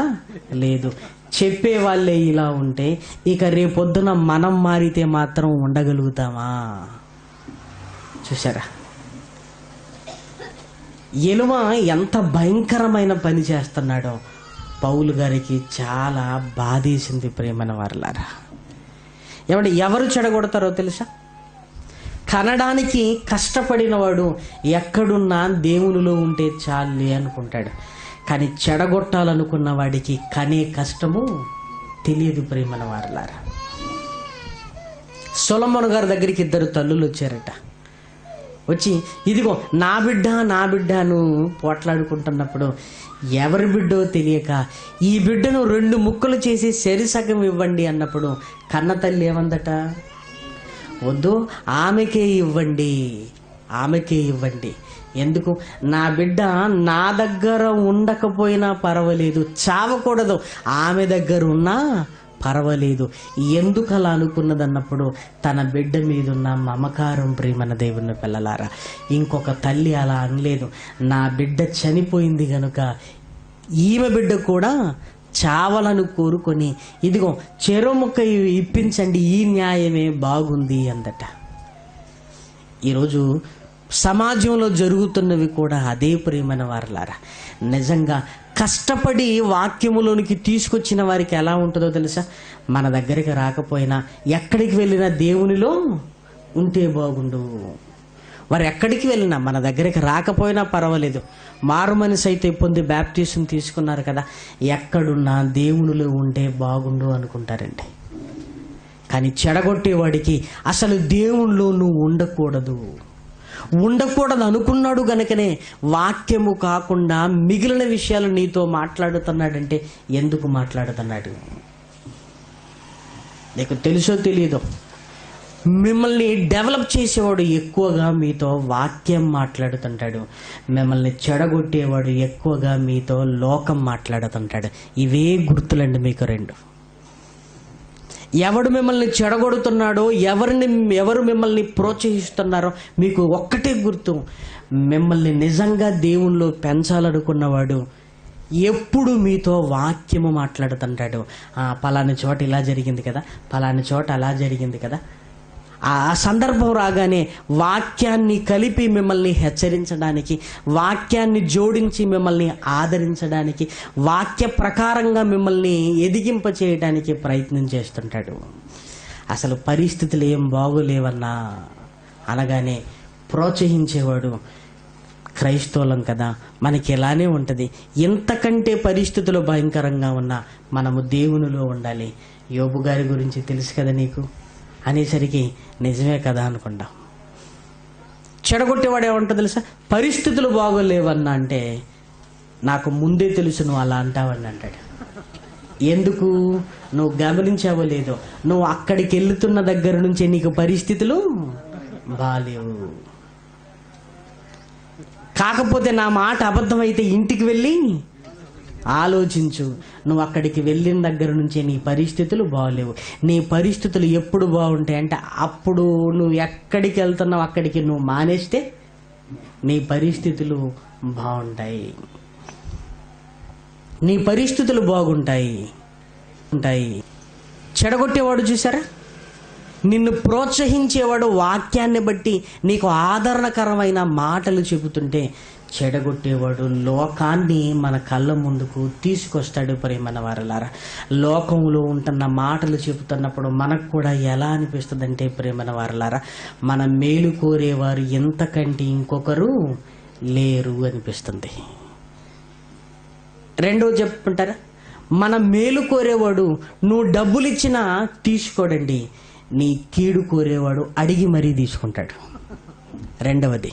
లేదు. చెప్పే వాళ్ళే ఇలా ఉంటే ఇక రేపొద్దున మనం మారితే మాత్రం ఉండగలుగుతామా? చూసారా ఎలుమ ఎంత భయంకరమైన పని చేస్తున్నాడో పౌలు గారికి చాలా బాధేసింది ప్రేమన వారలారా. ఏమంటే ఎవరు చెడగొడతారో తెలుసా? కనడానికి కష్టపడిన వాడు ఎక్కడున్నా దేవునిలో ఉంటే చాలే అనుకుంటాడు. కానీ చెడగొట్టాలనుకున్న వాడికి కనే కష్టము తెలియదు ప్రేమన వారలారా. సొలొమోను గారి దగ్గరికి 2 తల్లులు వచ్చారట. వచ్చి ఇదిగో నా బిడ్డను పోట్లాడుకుంటున్నప్పుడు ఎవరి బిడ్డో తెలియక ఈ బిడ్డను 2 ముక్కలు చేసి సరిసగం ఇవ్వండి అన్నప్పుడు కన్న తల్లి ఏమందట? వద్దు, ఆమెకే ఇవ్వండి. ఎందుకు? నా బిడ్డ నా దగ్గర ఉండకపోయినా పర్వాలేదు, చావకూడదు, ఆమె దగ్గర ఉన్నా పర్వాలేదు. ఎందుకు అలా అనుకున్నదన్నప్పుడు తన బిడ్డ మీదున్న మమకారం ప్రేమన దేవుని పిల్లలారా. ఇంకొక తల్లి అలా అనలేదు. నా బిడ్డ చనిపోయింది గనుక ఈమె బిడ్డ కూడా చావలను కోరుకొని ఇదిగో చెరో ముక్క ఇప్పించండి, ఈ న్యాయమే బాగుంది అందట. ఈరోజు సమాజంలో జరుగుతున్నవి కూడా అదే ప్రేమన వారలారా. నిజంగా కష్టపడి వాక్యములోనికి తీసుకొచ్చిన వారికి ఎలా ఉంటుందో తెలుసా? మన దగ్గరికి రాకపోయినా ఎక్కడికి వెళ్ళినా దేవునిలో ఉంటే బాగుండు. వారు ఎక్కడికి వెళ్ళినా మన దగ్గరికి రాకపోయినా పర్వాలేదు, మారు మనసు అయితే పొంది బ్యాప్టిజం తీసుకున్నారు కదా, ఎక్కడున్నా దేవునిలో ఉంటే బాగుండు అనుకుంటారండి. కానీ చెడగొట్టేవాడికి అసలు దేవునిలో నువ్వు ఉండకూడదు అనుకున్నాడు గనుకనే వాక్యము కాకుండా మిగిలిన విషయాలు నీతో మాట్లాడుతున్నాడంటే ఎందుకు మాట్లాడుతున్నాడు? నీకు తెలుసో తెలియదో, మిమ్మల్ని డెవలప్ చేసేవాడు ఎక్కువగా మీతో వాక్యం మాట్లాడుతుంటాడు, మిమ్మల్ని చెడగొట్టేవాడు ఎక్కువగా మీతో లోకం మాట్లాడుతుంటాడు. ఇవే గుర్తులండి మీకు 2. ఎవడు మిమ్మల్ని చెడగొడుతున్నాడో, ఎవరు మిమ్మల్ని ప్రోత్సహిస్తున్నారో మీకు ఒక్కటే గుర్తు. మిమ్మల్ని నిజంగా దేవుల్లో పెంచాలనుకున్నవాడు ఎప్పుడు మీతో వాక్యము మాట్లాడుతుంటాడు. పలాని చోట ఇలా జరిగింది కదా, పలాని చోట అలా జరిగింది కదా. ఆ సందర్భం రాగానే వాక్యాన్ని కలిపి మిమ్మల్ని హెచ్చరించడానికి, వాక్యాన్ని జోడించి మిమ్మల్ని ఆదరించడానికి, వాక్య ప్రకారంగా మిమ్మల్ని ఎదిగింప చేయడానికి ప్రయత్నం చేస్తుంటాడు. అసలు పరిస్థితులు ఏం బాగోలేవన్నా అనగానే ప్రోత్సహించేవాడు క్రైస్తవులం కదా, మనకి ఎలానే ఉంటుంది, ఇంతకంటే పరిస్థితులు భయంకరంగా ఉన్నా మనము దేవునిలో ఉండాలి. యోబు గారి గురించి తెలుసు కదా నీకు అనేసరికి నిజమే కదా అనుకుంటాం. చెడగొట్టేవాడు ఏమంటో తెలుసా? పరిస్థితులు బాగోలేవన్నా అంటే నాకు ముందే తెలుసు నువ్వు అలా అంటావని అంటాడు. ఎందుకు? నువ్వు గమనించావో లేదో, నువ్వు అక్కడికి వెళ్తున్న దగ్గర నుంచే నీకు పరిస్థితులు బాలేవు. కాకపోతే నా మాట అబద్ధమైతే ఇంటికి వెళ్ళి ఆలోచించు. నువ్వు అక్కడికి వెళ్ళిన దగ్గర నుంచే నీ పరిస్థితులు బాగలేవు. నీ పరిస్థితులు ఎప్పుడు బాగుంటాయి అంటే అప్పుడు నువ్వు ఎక్కడికి వెళ్తున్నావు అక్కడికి నువ్వు మానేస్తే నీ పరిస్థితులు బాగుంటాయి. నీ పరిస్థితులు బాగుంటాయి. చెడగొట్టేవాడు చూసారా? నిన్ను ప్రోత్సహించేవాడు వాక్యాన్ని బట్టి నీకు ఆదరణకరమైన మాటలు చెబుతుంటే, చెడగొట్టేవాడు లోకాన్ని మన కళ్ళ ముందుకు తీసుకొస్తాడు. ప్రియమైన వారలారా, లోకంలో ఉంటున్న మాటలు చెబుతున్నప్పుడు మనకు కూడా ఎలా అనిపిస్తుంది అంటే, ప్రియమైన వారలారా, మన మేలు కోరేవారు ఎంతకంటే ఇంకొకరు లేరు అనిపిస్తుంది. రెండో చెప్పుకుంటారా, మన మేలు కోరేవాడు నువ్వు డబ్బులు ఇచ్చినా తీసుకోడండి, నీ కీడు కోరేవాడు అడిగి మరీ తీసుకుంటాడు. రెండవది,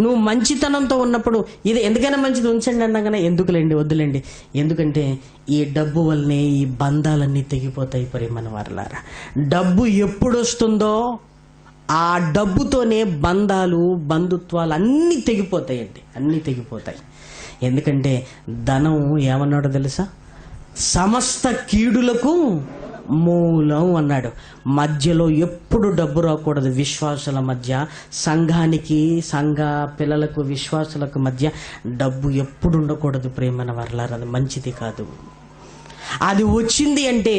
నువ్వు మంచితనంతో ఉన్నప్పుడు ఇది ఎందుకైనా మంచిది ఉంచండి అన్నగానే ఎందుకులేండి వద్దులేండి, ఎందుకంటే ఈ డబ్బు వల్లనే ఈ బంధాలన్నీ తెగిపోతాయి. ప్రియమైన వారలారా, డబ్బు ఎప్పుడు వస్తుందో ఆ డబ్బుతోనే బంధాలు బంధుత్వాలు అన్నీ తెగిపోతాయండి, అన్నీ తెగిపోతాయి. ఎందుకంటే ధనం ఏమన్నాడో తెలుసా? సమస్త కీడులకు మూలం అన్నాడు. మధ్యలో ఎప్పుడు డబ్బు రాకూడదు. విశ్వాసుల మధ్య, సంఘానికి, సంఘ పిల్లలకు, విశ్వాసులకు మధ్య డబ్బు ఎప్పుడు ఉండకూడదు. ప్రేమన వర్లారు, అది మంచిది కాదు. అది వచ్చింది అంటే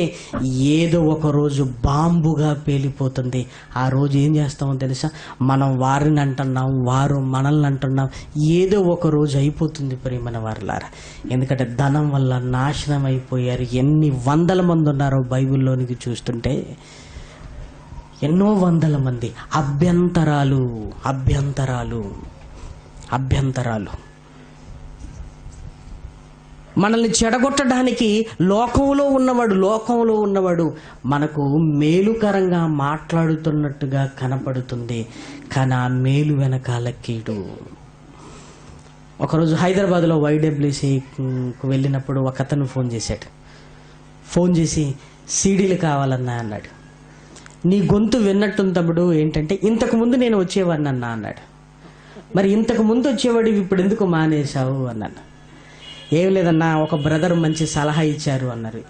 ఏదో ఒక రోజు బాంబుగా పేలిపోతుంది. ఆ రోజు ఏం చేస్తామో తెలుసా? మనం వారిని అంటున్నాం, వారు మనల్ని అంటున్నాం, ఏదో ఒక రోజు అయిపోతుంది ప్రియమైన వారలారా. ఎందుకంటే ధనం వల్ల నాశనం అయిపోయారు. ఎన్ని వందల మంది ఉన్నారో బైబిల్లోనికి చూస్తుంటే, ఎన్నో వందల మంది. అభ్యంతరాలు అభ్యంతరాలు అభ్యంతరాలు మనల్ని చెడగొట్టడానికి లోకంలో ఉన్నవాడు మనకు మేలుకరంగా మాట్లాడుతున్నట్టుగా కనపడుతుంది, కానీ ఆ మేలు వెనకాల కీడు. ఒకరోజు హైదరాబాద్లో YWCకు వెళ్ళినప్పుడు ఒక అతను ఫోన్ చేసి సీడీలు కావాలన్నా అన్నాడు. నీ గొంతు విన్నట్టుంది తమ్ముడు, ఏంటంటే ఇంతకుముందు నేను వచ్చేవాడిని అన్నా అన్నాడు. మరి ఇంతకు ముందు వచ్చేవాడు ఇప్పుడు ఎందుకు మానేశావు అన్నాను. ఏం లేదన్నా, ఒక బ్రదర్ మంచి సలహా ఇచ్చారు అన్నారు.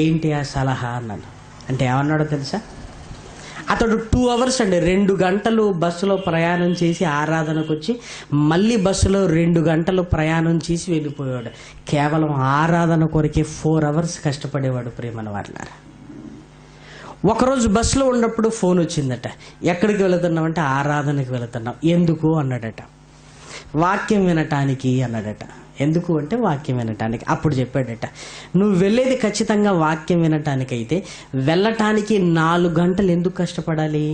ఏంటి ఆ సలహా అన్నాను. అంటే ఏమన్నాడో తెలుసా? అతడు 2 hours అండి, 2 గంటలు బస్సులో ప్రయాణం చేసి ఆరాధనకు వచ్చి మళ్ళీ బస్సులో 2 గంటలు ప్రయాణం చేసి వెళ్ళిపోయాడు. కేవలం ఆరాధన కొరకే 4 hours కష్టపడేవాడు. ప్రేమన వారలారా, ఒకరోజు బస్సులో ఉన్నప్పుడు ఫోన్ వచ్చిందట. ఎక్కడికి వెళుతున్నామంటే ఆరాధనకి వెళుతున్నాం. ఎందుకు అన్నాడట. వాక్యం వినటానికి అన్నాడట. ఎందుకు అంటే వాక్యం వినటానికి. అప్పుడు చెప్పాడట, నువ్వు వెళ్ళేది ఖచ్చితంగా వాక్యం వినటానికి అయితే వెళ్ళటానికి 4 గంటలు ఎందుకు కష్టపడాలి?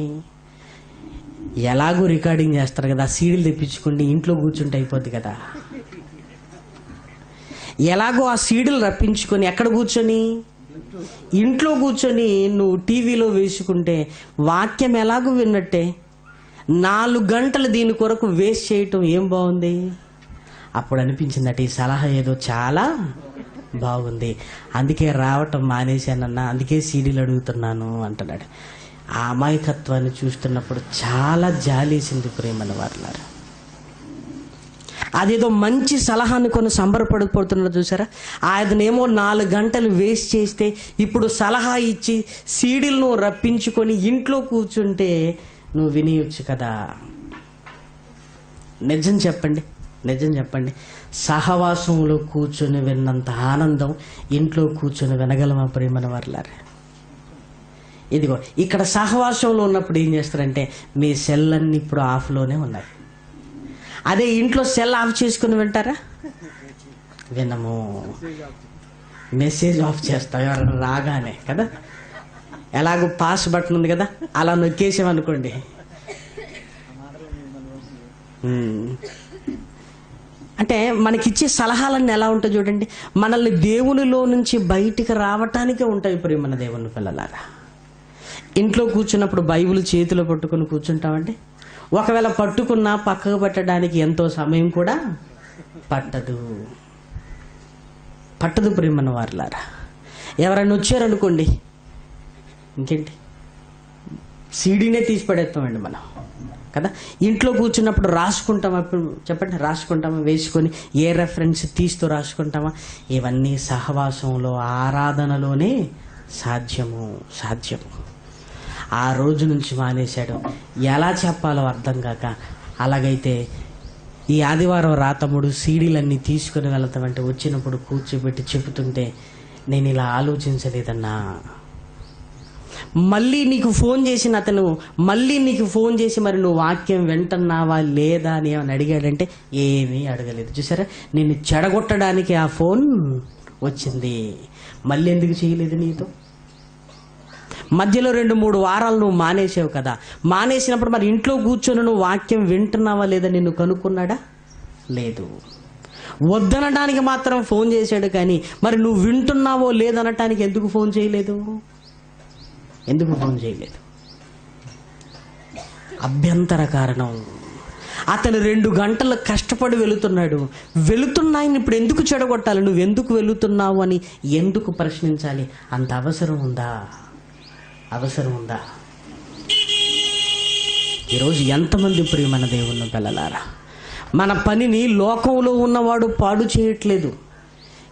ఎలాగో రికార్డింగ్ చేస్తారు కదా, సీడీలు తెప్పించుకోండి, ఇంట్లో కూర్చుంటే అయిపోద్ది కదా. ఎలాగో ఆ సీడీలు రప్పించుకొని ఎక్కడ కూర్చొని? ఇంట్లో కూర్చొని నువ్వు టీవీలో వేసుకుంటే వాక్యం ఎలాగో విన్నట్టే. 4 గంటలు దీని కొరకు వేస్ట్ చేయటం ఏం బాగుంది? అప్పుడు అనిపించిందట, ఈ సలహా ఏదో చాలా బాగుంది, అందుకే రావటం మానేశానన్నా, అందుకే సీడీలు అడుగుతున్నాను అంటున్నాడు. ఆ అమాయకత్వాన్ని చూస్తున్నప్పుడు చాలా జాలేసింది ప్రేమల వారలారా. అదేదో మంచి సలహాను కొన్ని సంబరపడిపోతున్నారు చూసారా. ఆయననేమో 4 గంటలు వేస్ట్ చేస్తే ఇప్పుడు సలహా ఇచ్చి సీడీలను రప్పించుకొని ఇంట్లో కూర్చుంటే నువ్వు వినియొచ్చు కదా. నిజం చెప్పండి, సహవాసంలో కూర్చొని విన్నంత ఆనందం ఇంట్లో కూర్చొని వినగలమా ప్రేమన వారలారా? ఇదిగో ఇక్కడ సహవాసంలో ఉన్నప్పుడు ఏం చేస్తారంటే మీ సెల్ అన్ని ఇప్పుడు ఆఫ్లోనే ఉన్నాయి. అదే ఇంట్లో సెల్ ఆఫ్ చేసుకుని వింటారా? వినము. మెసేజ్ ఆఫ్ చేస్తాం ఎవరైనా రాగానే కదా. ఎలాగో పాస్ బటన్ ఉంది కదా, అలా నొక్కేసామనుకోండి, అంటే మనకిచ్చే సలహాలన్నీ ఎలా ఉంటాయి చూడండి. మనల్ని దేవునిలో నుంచి బయటికి రావటానికే ఉంటాయి ప్రియమైన దేవుని పిల్లలారా. ఇంట్లో కూర్చున్నప్పుడు బైబిల్ చేతిలో పట్టుకొని కూర్చుంటామండి. ఒకవేళ పట్టుకున్నా పక్కకు పెట్టడానికి ఎంతో సమయం కూడా పట్టదు ప్రియమైన వారలారా. ఎవరైనా వచ్చారనుకోండి, ఇంకేంటి, సీడీనే తీసి పడేస్తామండి మనం కదా. ఇంట్లో కూర్చున్నప్పుడు రాసుకుంటామా? ఇప్పుడు చెప్పండి, రాసుకుంటామా? వేసుకొని ఏ రెఫరెన్స్ తీస్తూ రాసుకుంటామా? ఇవన్నీ సహవాసంలో, ఆరాధనలోనే సాధ్యము. ఆ రోజు నుంచి మానేశాడు. ఎలా చెప్పాలో అర్థం కాక, అలాగైతే ఈ ఆదివారం తమ్ముడు సీడీలన్నీ తీసుకుని వెళ్తామంటే వచ్చినప్పుడు కూర్చోబెట్టి చెబుతుంటే నేను ఇలా ఆలోచించలేదన్నా. మళ్ళీ నీకు ఫోన్ చేసిన అతను మళ్ళీ నీకు ఫోన్ చేసి మరి నువ్వు వాక్యం వింటున్నావా లేదా అని ఏమని అడిగాడంటే ఏమీ అడగలేదు. చూసారా, నిన్ను చెడగొట్టడానికి ఆ ఫోన్ వచ్చింది. మళ్ళీ ఎందుకు చేయలేదు నీతో? మధ్యలో 2-3 వారాలు నువ్వు మానేసావు కదా. మానేసినప్పుడు మరి ఇంట్లో కూర్చొని నువ్వు వాక్యం వింటున్నావా లేదా నిన్ను కనుక్కున్నాడా? లేదు. వద్దనడానికి మాత్రం ఫోన్ చేశాడు, కానీ మరి నువ్వు వింటున్నావో లేదనటానికి ఎందుకు ఫోన్ చేయలేదు? అభ్యంతర కారణం. అతను 2 గంటలు కష్టపడి వెళుతున్నాయని ఇప్పుడు ఎందుకు చెడగొట్టాలి? నువ్వు ఎందుకు వెళుతున్నావు అని ఎందుకు ప్రశ్నించాలి? అంత అవసరం ఉందా? ఈరోజు ఎంతమంది ప్రియమైన దేవుని పిల్లలారా, మన పనిని లోకంలో ఉన్నవాడు పాడు చేయట్లేదు.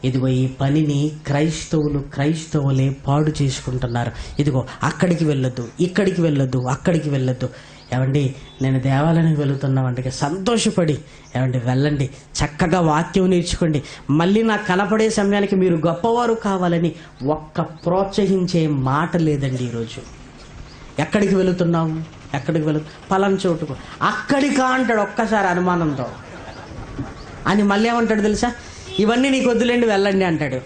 ఇదిగో ఈ పనిని క్రైస్తవులే పాడు చేసుకుంటున్నారు. ఇదిగో అక్కడికి వెళ్ళొద్దు, ఇక్కడికి వెళ్ళొద్దు, అక్కడికి వెళ్ళొద్దు. ఏమండి, నేను దేవాలయానికి వెళుతున్నామంటే సంతోషపడి ఏమండి వెళ్ళండి, చక్కగా వాక్యం నేర్చుకోండి. మళ్ళీ నాకు కనపడే సమయానికి మీరు గొప్పవారు కావాలని ఒక్క ప్రోత్సహించే మాట లేదండి ఈరోజు. ఎక్కడికి వెళుతున్నావు? పలానా చోటుకు. అక్కడికా అంటాడు ఒక్కసారి అనుమానంతో. అని మళ్ళీ ఏమంటాడు తెలుసా? ఇవన్నీ నీకు వద్దులేండి, వెళ్ళండి అంటాడు.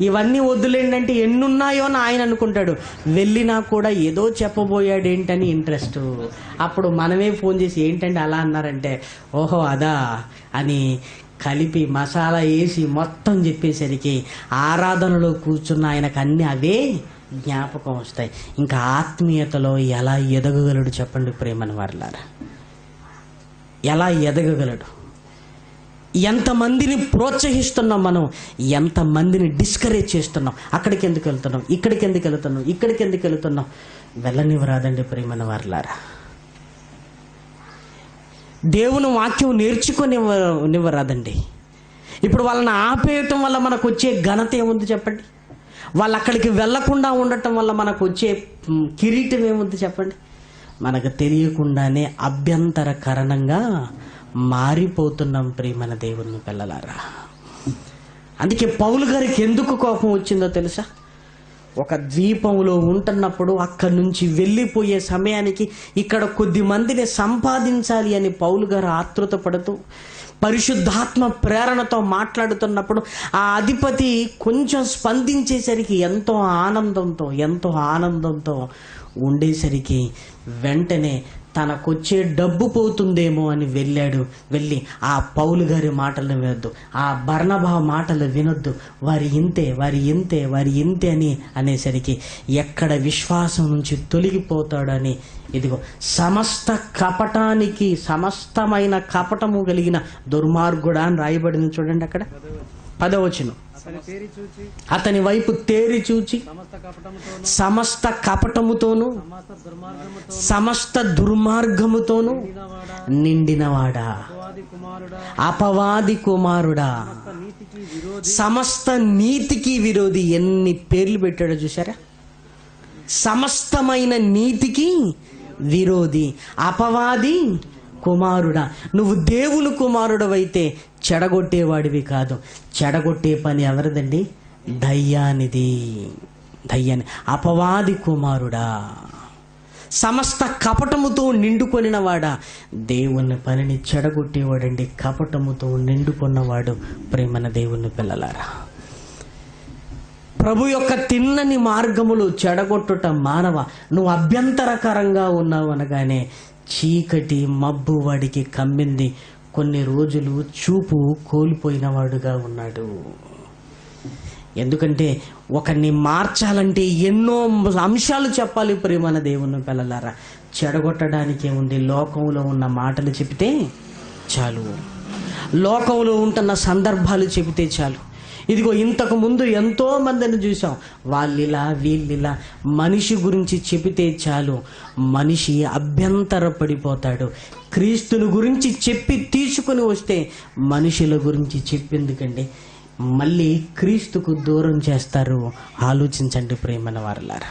ఇవన్నీ వద్దులేండి అంటే ఎన్నున్నాయో అని ఆయన అనుకుంటాడు. వెళ్ళినా కూడా ఏదో చెప్పబోయాడు ఏంటని ఇంట్రెస్ట్. అప్పుడు మనమే ఫోన్ చేసి ఏంటంటే అలా అన్నారంటే, ఓహో అదా అని కలిపి మసాలా వేసి మొత్తం చెప్పేసరికి ఆరాధనలో కూర్చున్న ఆయనకు అన్నీ అవే జ్ఞాపకం వస్తాయి. ఇంకా ఆత్మీయతలో ఎలా ఎదగగలడు చెప్పండి ప్రేమని వారలారా? ఎలా ఎదగగలడు? ఎంతమందిని ప్రోత్సహిస్తున్నాం మనం, ఎంతమందిని డిస్కరేజ్ చేస్తున్నాం. అక్కడికి ఎందుకు వెళ్తున్నాం, ఇక్కడికి ఎందుకు వెళ్తున్నాం? వెళ్ళనివ్వరాదండి ప్రేమని వారలారా. దేవుని వాక్యం నేర్చుకొనివ్వరాదండి. ఇప్పుడు వాళ్ళని ఆపేయటం వల్ల మనకు వచ్చే ఘనత ఏముంది చెప్పండి? వాళ్ళు అక్కడికి వెళ్లకుండా ఉండటం వల్ల మనకు వచ్చే కిరీటం ఏముంది చెప్పండి? మనకు తెలియకుండానే అభ్యంతరకరణంగా మారిపోతున్నాం ప్రియమైన దేవుని పిల్లలారా. అందుకే పౌలు గారికి ఎందుకు కోపం వచ్చిందో తెలుసా? ఒక ద్వీపంలో ఉంటున్నప్పుడు అక్కడి నుంచి వెళ్ళిపోయే సమయానికి ఇక్కడ కొద్ది మందిని సంపాదించాలి అని పౌలు గారు ఆతృత పడుతూ పరిశుద్ధాత్మ ప్రేరణతో మాట్లాడుతున్నప్పుడు ఆ అధిపతి కొంచెం స్పందించేసరికి ఎంతో ఆనందంతో ఉండేసరికి వెంటనే తనకొచ్చే డబ్బు పోతుందేమో అని వెళ్ళి ఆ పౌలు గారి మాటలు వినొద్దు, ఆ బర్నబా మాటలు వినొద్దు, వారి ఇంతే అని అనేసరికి ఎక్కడ విశ్వాసం నుంచి తొలగిపోతాడని ఇదిగో సమస్తమైన కపటము కలిగిన దుర్మార్గుడా అని రాయబడింది చూడండి. అక్కడ 10వ వచనం, అతని వైపు తేరి చూచి సమస్త కపటముతోను సమస్త దుర్మార్గముతోను నిండినవాడా, అపవాది కుమారుడా, సమస్త నీతికి విరోధి. ఎన్ని పేర్లు పెట్టాడో చూసారా? సమస్తమైన నీతికి విరోధి, అపవాది కుమారుడా. నువ్వు దేవుని కుమారుడవైతే చెడగొట్టేవాడివి కాదు. చెడగొట్టే పని ఎవరిదండి? దయ్యానిది. అపవాది కుమారుడా, సమస్త కపటముతో నిండుకొనినవాడా. దేవుని పనిని చెడగొట్టేవాడండి కపటముతో నిండుకున్నవాడు. ప్రేమన దేవుని పిల్లలారా, ప్రభు యొక్క తిన్నని మార్గములు చెడగొట్టుట మానవ. నువ్వు అభ్యంతరకరంగా ఉన్నావు అనగానే చీకటి మబ్బు వాడికి కమ్మింది. కొన్ని రోజులు చూపు కోల్పోయినవాడుగా ఉన్నాడు. ఎందుకంటే ఒకరిని మార్చాలంటే ఎన్నో అంశాలు చెప్పాలి ప్రేమన దేవుని పిల్లలారా. చెడగొట్టడానికే ఉంది. లోకంలో ఉన్న మాటలు చెబితే చాలు, లోకంలో ఉంటున్న సందర్భాలు చెబితే చాలు. ఇదిగో ఇంతకు ముందు ఎంతో మందిని చూసాం, వాళ్ళిలా వీళ్ళిలా. మనిషి గురించి చెబితే చాలు, మనిషి అభ్యంతర పడిపోతాడు. క్రీస్తుని గురించి చెప్పి తీసుకుని వస్తే మనుషుల గురించి చెప్పిందుకండి మళ్ళీ క్రీస్తుకు దూరం చేస్తారు. ఆలోచించండి ప్రియమైన వారలారా.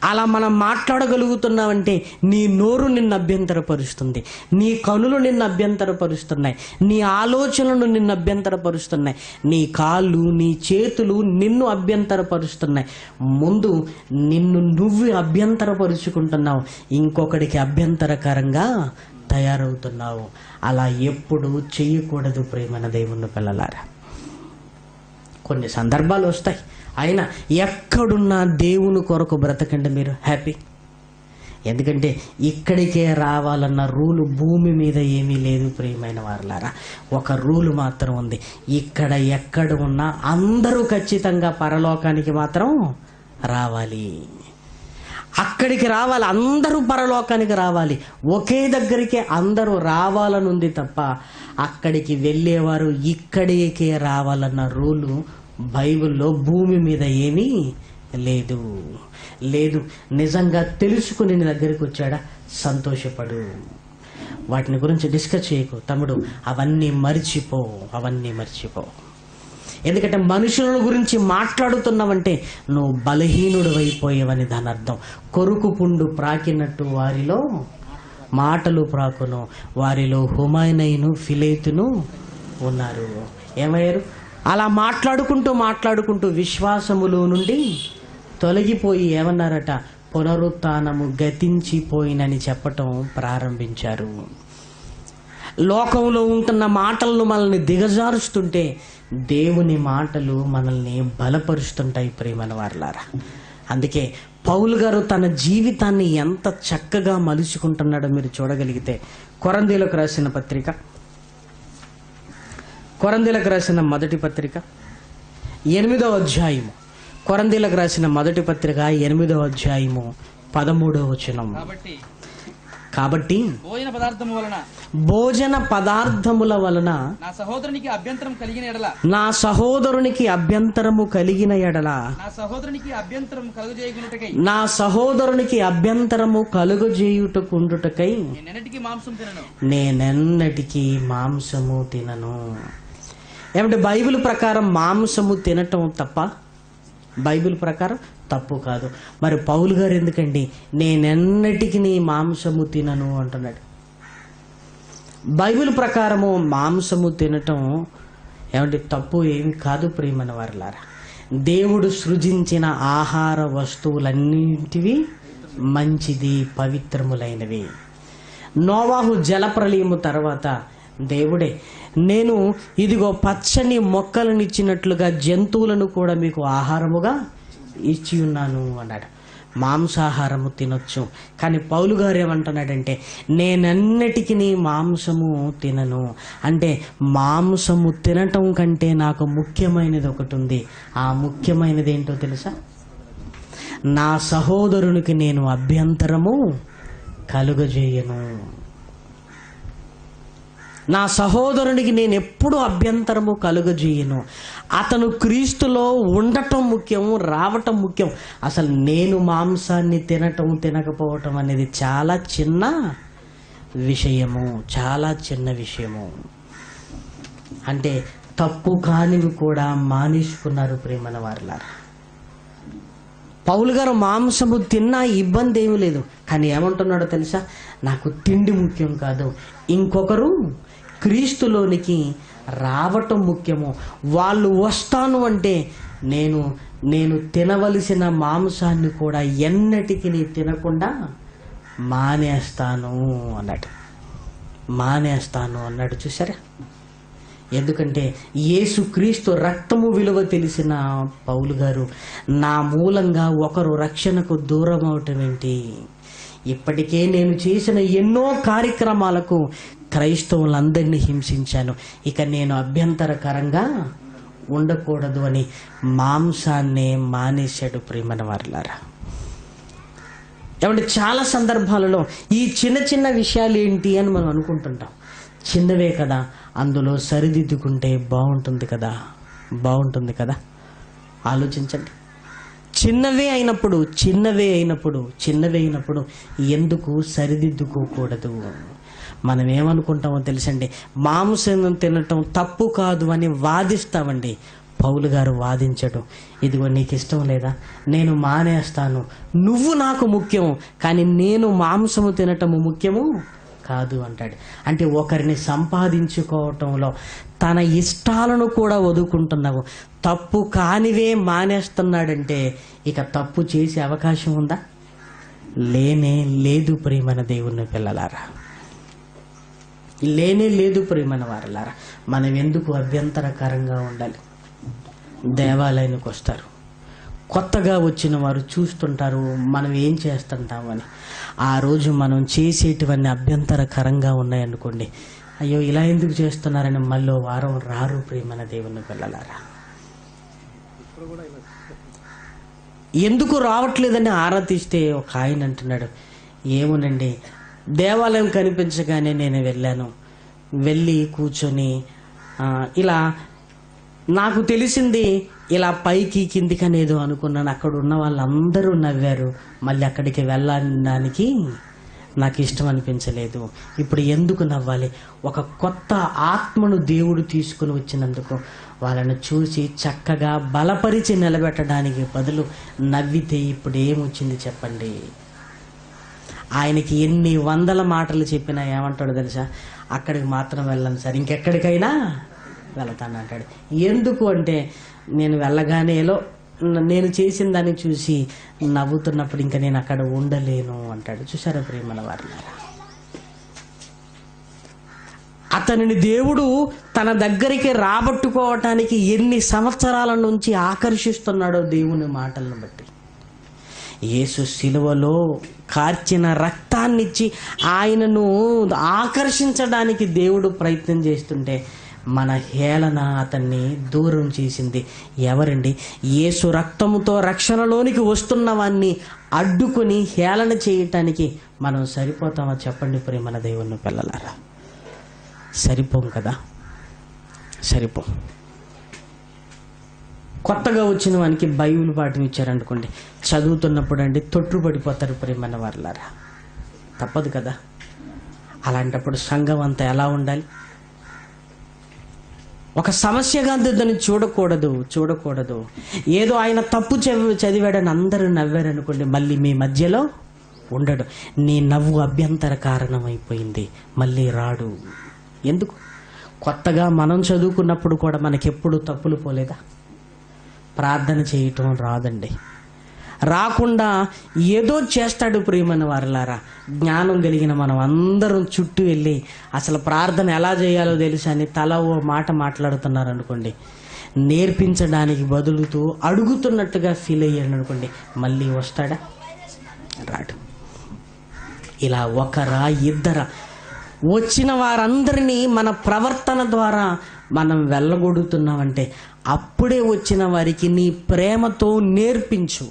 అలా మనం మాట్లాడగలుగుతున్నామంటే నీ నోరు నిన్ను అభ్యంతరపరుస్తుంది, నీ కనులు నిన్ను అభ్యంతరపరుస్తున్నాయి, నీ ఆలోచనలు నిన్ను అభ్యంతరపరుస్తున్నాయి, నీ కాళ్ళు నీ చేతులు నిన్ను అభ్యంతరపరుస్తున్నాయి. ముందు నిన్ను నువ్వు అభ్యంతరపరుచుకుంటున్నావు, ఇంకొకడికి అభ్యంతరకరంగా తయారవుతున్నావు. అలా ఎప్పుడు చేయకూడదు ప్రియమైన దేవుని పిల్లలారా. కొన్ని సందర్భాలు వస్తాయి, అయినా ఎక్కడున్నా దేవుని కొరకు బ్రతకండి, మీరు హ్యాపీ. ఎందుకంటే ఇక్కడికే రావాలన్న రూలు భూమి మీద ఏమీ లేదు ప్రియమైన వారలారా. ఒక రూలు మాత్రం ఉంది, ఇక్కడ ఎక్కడ ఉన్నా అందరూ ఖచ్చితంగా పరలోకానికి మాత్రం రావాలి. అక్కడికి రావాలి, అందరూ పరలోకానికి రావాలి. ఒకే దగ్గరికి అందరూ రావాలని ఉంది తప్ప అక్కడికి వెళ్ళేవారు ఇక్కడికే రావాలన్న రూలు బైబిల్లో భూమి మీద ఏమీ లేదు. నిజంగా తెలుసుకుని నీ దగ్గరికి వచ్చాడా, సంతోషపడు. వాటిని గురించి డిస్కస్ చేయకు తమ్ముడు, అవన్నీ మర్చిపో. ఎందుకంటే మనుషుల గురించి మాట్లాడుతున్నావంటే నువ్వు బలహీనుడు అయిపోయావని దాని అర్థం. కొరుకు పుండు ప్రాకినట్టు వారిలో మాటలు ప్రాకును, వారిలో హుమైనను ఫిలేతును ఉన్నారు. ఏమయ్యారు? అలా మాట్లాడుకుంటూ విశ్వాసములో నుండి తొలగిపోయి ఏమన్నారట, పునరుత్థానము గతించిపోయినని చెప్పటం ప్రారంభించారు. లోకంలో ఉంటున్న మాటలను మనల్ని దిగజారుస్తుంటే దేవుని మాటలు మనల్ని బలపరుస్తుంటాయి ప్రియమైన వారలారా. అందుకే పౌలు గారు తన జీవితాన్ని ఎంత చక్కగా మలుచుకుంటున్నాడో మీరు చూడగలిగితే, కొరంథీయులకు రాసిన మొదటి పత్రిక 8వ అధ్యాయము, కొరంథీయులకు రాసిన మొదటి పత్రిక 8వ అధ్యాయము 13వ వచనం. కాబట్టి భోజన పదార్థముల వలన నా సహోదరునికి అభ్యంతరము కలిగిన ఎడల నా సహోదరునికి అభ్యంతరము కలుగజేయుటకుండుటకై నేనెన్నటికీ మాంసము తినను. ఏమంటే బైబిల్ ప్రకారం మాంసము తినటం తప్ప? బైబిల్ ప్రకారం తప్పు కాదు. మరి పౌలు గారు ఎందుకండి నేనెన్నటికి నీ మాంసము తినను అంటున్నాడు? బైబిల్ ప్రకారము మాంసము తినటం ఏమంటే తప్పు ఏమి కాదు ప్రియమైన వారలారా. దేవుడు సృజించిన ఆహార వస్తువులన్నింటివి మంచిది, పవిత్రములైనవి. నోవాహు జలప్రలయము తర్వాత దేవుడే నేను ఇదిగో పచ్చని మొక్కలను ఇచ్చినట్లుగా జంతువులను కూడా మీకు ఆహారముగా ఇచ్చి ఉన్నాను అన్నాడు. మాంసాహారము తినొచ్చు, కానీ పౌలు గారు ఏమంటున్నాడంటే నేనన్నిటికీ నీ మాంసము తినను. అంటే మాంసము తినటం కంటే నాకు ముఖ్యమైనది ఒకటి ఉంది. ఆ ముఖ్యమైనది ఏంటో తెలుసా? నా సహోదరునికి నేను అభ్యంతరము కలుగజేయను. నా సహోదరునికి నేను ఎప్పుడు అభ్యంతరము కలుగజేయను. అతను క్రీస్తులో ఉండటం ముఖ్యం, రావటం ముఖ్యం. అసలు నేను మాంసాన్ని తినటం తినకపోవటం అనేది చాలా చిన్న విషయము. అంటే తప్పు కానివి కూడా మానేసుకున్నారు ప్రేమన వారలారా. పౌలు గారు మాంసము తిన్నా ఇబ్బంది ఏమీ లేదు, కానీ ఏమంటున్నాడో తెలుసా? నాకు తిండి ముఖ్యం కాదు, ఇంకొకరు క్రీస్తులోనికి రావటం ముఖ్యము. వాళ్ళు వస్తాను అంటే నేను తినవలసిన మాంసాన్ని కూడా ఎన్నటికి తినకుండా మానేస్తాను అన్నాడు. చూసారా? ఎందుకంటే యేసుక్రీస్తు రక్తము విలువ తెలిసిన పౌలు గారు నా మూలంగా ఒకరు రక్షణకు దూరం అవటం ఏంటి? ఇప్పటికే నేను చేసిన ఎన్నో కార్యక్రమాలకు క్రైస్తవులందరినీ హింసించాను, ఇక నేను అభ్యంతరకరంగా ఉండకూడదు అని మాంసాన్నే మానేశాడు ప్రియమైన వారలారా. ఏమంటే చాలా సందర్భాలలో ఈ చిన్న చిన్న విషయాలు ఏంటి అని మనం అనుకుంటుంటాం. చిన్నవే కదా, అందులో సరిదిద్దుకుంటే బాగుంటుంది కదా. ఆలోచించండి. చిన్నవే అయినప్పుడు ఎందుకు సరిదిద్దుకోకూడదు? మనం ఏమనుకుంటామో తెలుసండి, మాంసం తినటం తప్పు కాదు అని వాదిస్తామండి. పౌలు గారు వాదించడం, ఇదిగో నీకు ఇష్టం లేదా, నేను మానేస్తాను, నువ్వు నాకు ముఖ్యం, కానీ నేను మాంసము తినటము ముఖ్యము కాదు అంటాడు. అంటే ఒకరిని సంపాదించుకోవటంలో తన ఇష్టాలను కూడా వదులుకుంటున్నావు, తప్పు కానివే మానేస్తున్నాడంటే ఇక తప్పు చేసే అవకాశం ఉందా? లేనే లేదు ప్రియమైన దేవుని పిల్లలారా, లేనే లేదు ప్రియమైన వారలారా. మనం ఎందుకు అభ్యంతరకరంగా ఉండాలి? దేవాలయానికి వస్తారు, కొత్తగా వచ్చిన వారు చూస్తుంటారు మనం ఏం చేస్తుంటామని. ఆ రోజు మనం చేసేటివన్నీ అభ్యంతరకరంగా ఉన్నాయనుకోండి, అయ్యో ఇలా ఎందుకు చేస్తున్నారని మళ్ళీ వారం రారు ప్రియమైన దేవుని పిల్లలారా. ఎందుకు రావట్లేదని ఆరా తీస్తే ఒక ఆయన అంటున్నాడు, ఏమోనండి దేవాలయం కనిపించగానే నేను వెళ్ళి కూర్చొని ఇలా నాకు తెలిసింది, ఇలా పైకి కిందికి అనేదో అనుకున్నాను, అక్కడ ఉన్న వాళ్ళందరూ నవ్వారు, మళ్ళీ అక్కడికి వెళ్ళడానికి నాకు ఇష్టం అనిపించలేదు, ఇప్పుడు ఎందుకు నవ్వాలి? ఒక కొత్త ఆత్మను దేవుడు తీసుకుని వచ్చినందుకు వాళ్ళను చూసి చక్కగా బలపరిచి నిలబెట్టడానికి బదులు నవ్వితే ఇప్పుడు ఏమొచ్చింది చెప్పండి? ఆయనకి ఎన్ని వందల మాటలు చెప్పినా ఏమంటాడో తెలుసా? అక్కడికి మాత్రం వెళ్ళను సార్, ఇంకెక్కడికైనా వెళతాను అంటాడు. ఎందుకు అంటే నేను వెళ్ళగానే నేను చేసిన దాన్ని చూసి నవ్వుతున్నప్పుడు ఇంకా నేను అక్కడ ఉండలేను అంటాడు. చూసారా ప్రియమైన వారలారా, అతనిని దేవుడు తన దగ్గరికి రాబట్టుకోవటానికి ఎన్ని సంవత్సరాల నుంచి ఆకర్షిస్తున్నాడో దేవుని మాటలను బట్టి. యేసు శిలువలో కార్చిన రక్తాన్నిచ్చి ఆయనను ఆకర్షించడానికి దేవుడు ప్రయత్నం చేస్తుంటే మన హేళన అతన్ని దూరం చేసింది ఎవరండి? యేసు రక్తముతో రక్షణలోనికి వస్తున్న వాన్ని అడ్డుకొని హేళన చేయటానికి మనం సరిపోతామా చెప్పండి ప్రియమైన దేవుని పిల్లలారా? సరిపోం కదా, సరిపోం. కొత్తగా వచ్చిన వానికి బైబిల్ పాఠం ఇచ్చారనుకోండి, చదువుతున్నప్పుడు అండి తొట్టుపడిపోతారు ప్రియమైన వారలారా, తప్పదు కదా. అలాంటప్పుడు సంఘం అంతా ఎలా ఉండాలి? ఒక సమస్యగా దాన్ని చూడకూడదు. ఏదో ఆయన తప్పు చదివాడని అందరూ నవ్వారనుకోండి, మళ్ళీ మీ మధ్యలో ఉండడు. నీ నవ్వు అభ్యంతర కారణం అయిపోయింది, మళ్ళీ రాడు. ఎందుకు? కొత్తగా మనం చదువుకున్నప్పుడు కూడా మనకెప్పుడు తప్పులు పోలేదా? ప్రార్థన చేయటం రాదండి, రాకుండా ఏదో చేస్తాడు ప్రియమైన వారలారా. జ్ఞానం కలిగిన మనం అందరం చుట్టూ వెళ్ళి అసలు ప్రార్థన ఎలా చేయాలో తెలుసా అని తల ఓ మాట మాట్లాడుతున్నారు అనుకోండి, నేర్పించడానికి బదులుతూ అడుగుతున్నట్టుగా ఫీల్ అయ్యాడు అనుకోండి, మళ్ళీ వస్తాడా? రాడు. ఇలా ఒకరా ఇద్దరా వచ్చిన వారందరినీ మన ప్రవర్తన ద్వారా మనం వెళ్ళగొడుతున్నామంటే అప్పుడే వచ్చిన వారికి నీ ప్రేమతో నేర్పించు.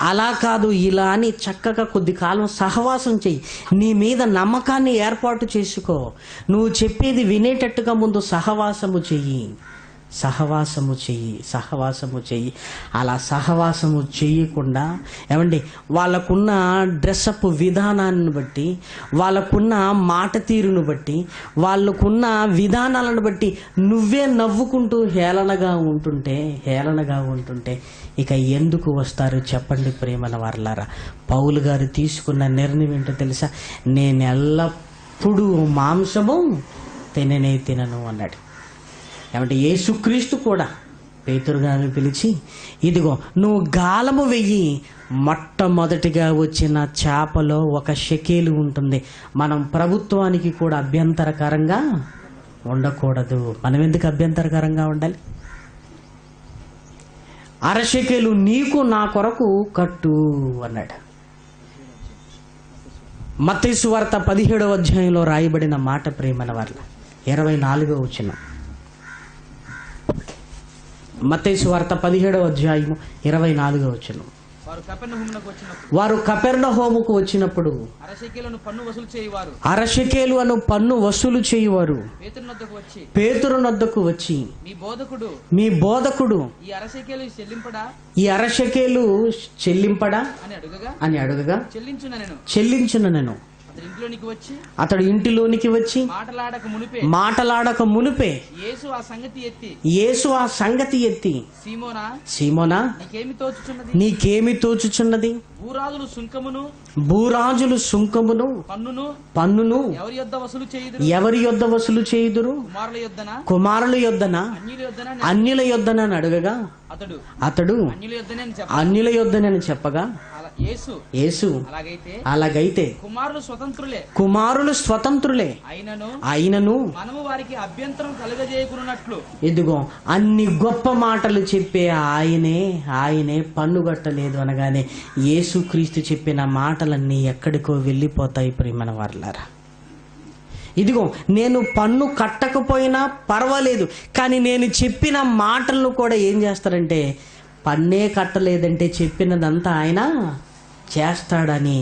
అలా కాదు ఇలా అని చక్కగా కొద్ది కాలం సహవాసం చెయ్యి, నీ మీద నమ్మకాన్ని ఏర్పాటు చేసుకో. నువ్వు చెప్పేది వినేటట్టుగా ముందు సహవాసము చెయ్యి. అలా సహవాసము చెయ్యకుండా ఏమండి, వాళ్ళకున్న డ్రెస్అప్ విధానాన్ని బట్టి, వాళ్ళకున్న మాట తీరును బట్టి, వాళ్ళకున్న విధానాలను బట్టి నువ్వే నవ్వుకుంటూ హేళనగా ఉంటుంటే ఇక ఎందుకు వస్తారు చెప్పండి ప్రియమైన వారలారా? పౌలు గారు తీసుకున్న నిర్ణయం ఏంటో తెలుసా? నేను ఎల్లప్పుడూ మాంసము తినను అన్నాడు. ఏమంటే యేసుక్రీస్తు కూడా పేతురు గారిని పిలిచి, ఇదిగో నువ్వు గాలము వెయ్యి, మొట్టమొదటిగా వచ్చిన చేపలో 1 షెకేలు ఉంటుంది. మనం ప్రభుత్వానికి కూడా అభ్యంతరకరంగా ఉండకూడదు. మనం ఎందుకు అభ్యంతరకరంగా ఉండాలి? 1/2 షెకేలు నీకు నా కొరకు కట్టు అన్నాడు. మత్తయి సువార్త 17వ అధ్యాయంలో రాయబడిన మాట ప్రియమైన వారల 24వ వచనం. మత్తయి సువార్త 17వ అధ్యాయం 24వ వచనం. వారు కపెర్నహూముకు వచ్చినప్పుడు 6 షెకెలు అను పన్ను వసూలు చేయువారు పేతురునొద్దకు వచ్చి మీ బోధకుడు ఈ 6 షెకెలు చెల్లింపడా ఈ 6 షెకెలు చెల్లింపడా అని అడుగగా చెల్లించుననెను. అతడు ఇంటిలోనికి వచ్చి మాటలాడక మునిపే యేసు ఆ సంగతి ఎత్తి సీమోనా నీకేమి తోచుచున్నది? భూరాజులు సుంకమును పన్నును ఎవరి యొద్ద వసూలు చేయుదురు? కుమారుల యొద్దనా అన్యుల యొద్దనా అని అడగగా అతడు అన్యుల యొద్దనని చెప్పగా యేసు అలాగైతే కుమారులు స్వతంత్రులే అయినను వారికి అభ్యంతరం కలుగజేయకున్నట్లు ఇదిగో అన్ని గొప్ప మాటలు చెప్పే ఆయనే పన్నుగట్టలేదు అనగానే యేసుక్రీస్తు చెప్పిన మాటలన్నీ ఎక్కడికో వెళ్ళిపోతాయి ప్రియమైన వారలారా. ఇదిగో నేను పన్ను కట్టకపోయినా పర్వాలేదు, కానీ నేను చెప్పిన మాటలను కూడా ఏం చేస్తారంటే పన్నే కట్టలేదంటే చెప్పినదంతా ఆయన చేస్తాడని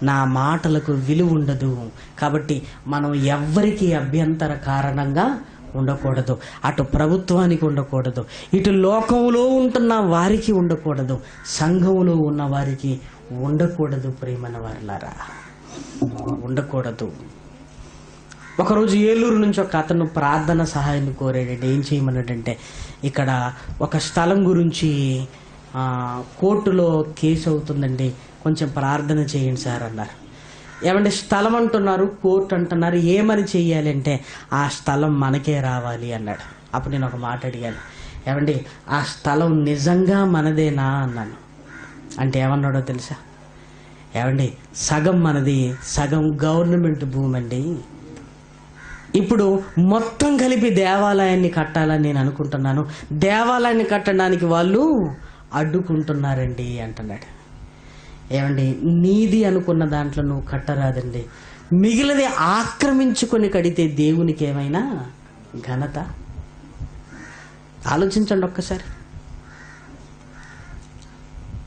నా మాటలకు విలువ ఉండదు. కాబట్టి మనం ఎవ్వరికి అభ్యంతర కారణంగా ఉండకూడదు. అటు ప్రభుత్వానికి ఉండకూడదు, ఇటు లోకంలో ఉంటున్న వారికి ఉండకూడదు, సంఘంలో ఉన్న వారికి ఉండకూడదు. ప్రియమైన వారలారా, ఉండకూడదు. ఒకరోజు ఏలూరు నుంచి ఒక అతను ప్రార్థన సహాయాన్ని కోరాడంటే ఏం చేయమన్నాడంటే, ఇక్కడ ఒక స్థలం గురించి కోర్టులో కేసు అవుతుందండి, కొంచెం ప్రార్థన చేయండి సార్ అన్నారు. ఏమంటే స్థలం అంటున్నారు, కోర్టు అంటున్నారు, ఏమని చెయ్యాలి అంటే ఆ స్థలం మనకే రావాలి అన్నాడు. అప్పుడు నేను ఒక మాట అడిగాను, ఏమండి ఆ స్థలం నిజంగా మనదేనా అన్నాను. అంటే ఏమన్నాడో తెలుసా? ఏమండి సగం మనది, సగం గవర్నమెంట్ భూమి అండి. ఇప్పుడు మొత్తం కలిపి దేవాలయాన్ని కట్టాలని నేను అనుకుంటున్నాను, దేవాలయాన్ని కట్టడానికి వాళ్ళు అడ్డుకుంటున్నారండి అంటున్నాడు. ఏమండి నీది అనుకున్న దాంట్లో నువ్వు కట్టరాదండి, మిగిలినది ఆక్రమించుకొని కడితే దేవునికి ఏమైనా ఘనత? ఆలోచించండి ఒక్కసారి.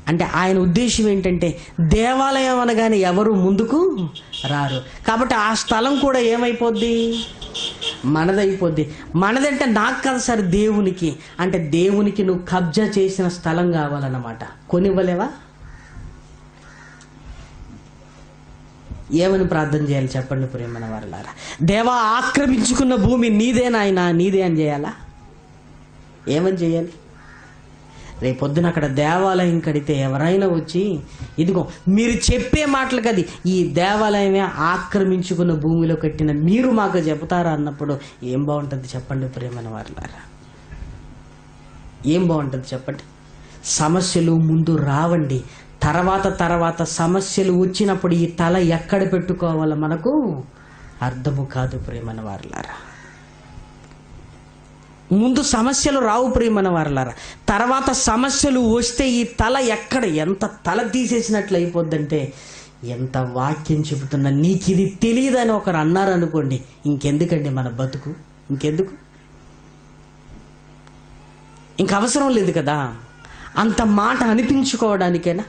అంటే ఆయన ఉద్దేశం ఏంటంటే దేవాలయం అనగానే ఎవరు ముందుకు రారు, కాబట్టి ఆ స్థలం కూడా ఏమైపోద్ది? మనదైపోద్ది. మనదంటే నాకు కదా సార్, దేవునికి. అంటే దేవునికి నువ్వు కబ్జా చేసిన స్థలం కావాలన్నమాట. కొనివ్వలేవా? ఏమని ప్రార్థన చేయాలి చెప్పండి ప్రియమైన వారలారా? దేవా ఆక్రమించుకున్న భూమి నీదే నాయనా, నీదే అని చేయాలా? ఏమని చేయాలి? రేపొద్దున అక్కడ దేవాలయం కడితే ఎవరైనా వచ్చి ఇదిగో మీరు చెప్పే మాటలు కది, ఈ దేవాలయమే ఆక్రమించుకున్న భూమిలో కట్టిన మీరు మాకు చెబుతారా అన్నప్పుడు ఏం బాగుంటుంది చెప్పండి ప్రియమైన వారలారా? ఏం బాగుంటుంది చెప్పండి? సమస్యలు ముందు రావండి, తర్వాత సమస్యలు వచ్చినప్పుడు ఈ తల ఎక్కడ పెట్టుకోవాలో మనకు అర్థము కాదు ప్రియమైన వారలారా. ముందు సమస్యలు రావు ప్రియమైన వారలారా, తర్వాత సమస్యలు వస్తే ఈ తల ఎక్కడ, ఎంత తల తీసేసినట్లు అయిపోద్దంటే, ఎంత వాక్యం చెబుతున్నా నీకు ఇది తెలియదని ఒకరు అన్నారు అనుకోండి, ఇంకెందుకండి మన బతుకు? ఇంకెందుకు? ఇంక అవసరం లేదు కదా అంత మాట అనిపించుకోవడానికైనా.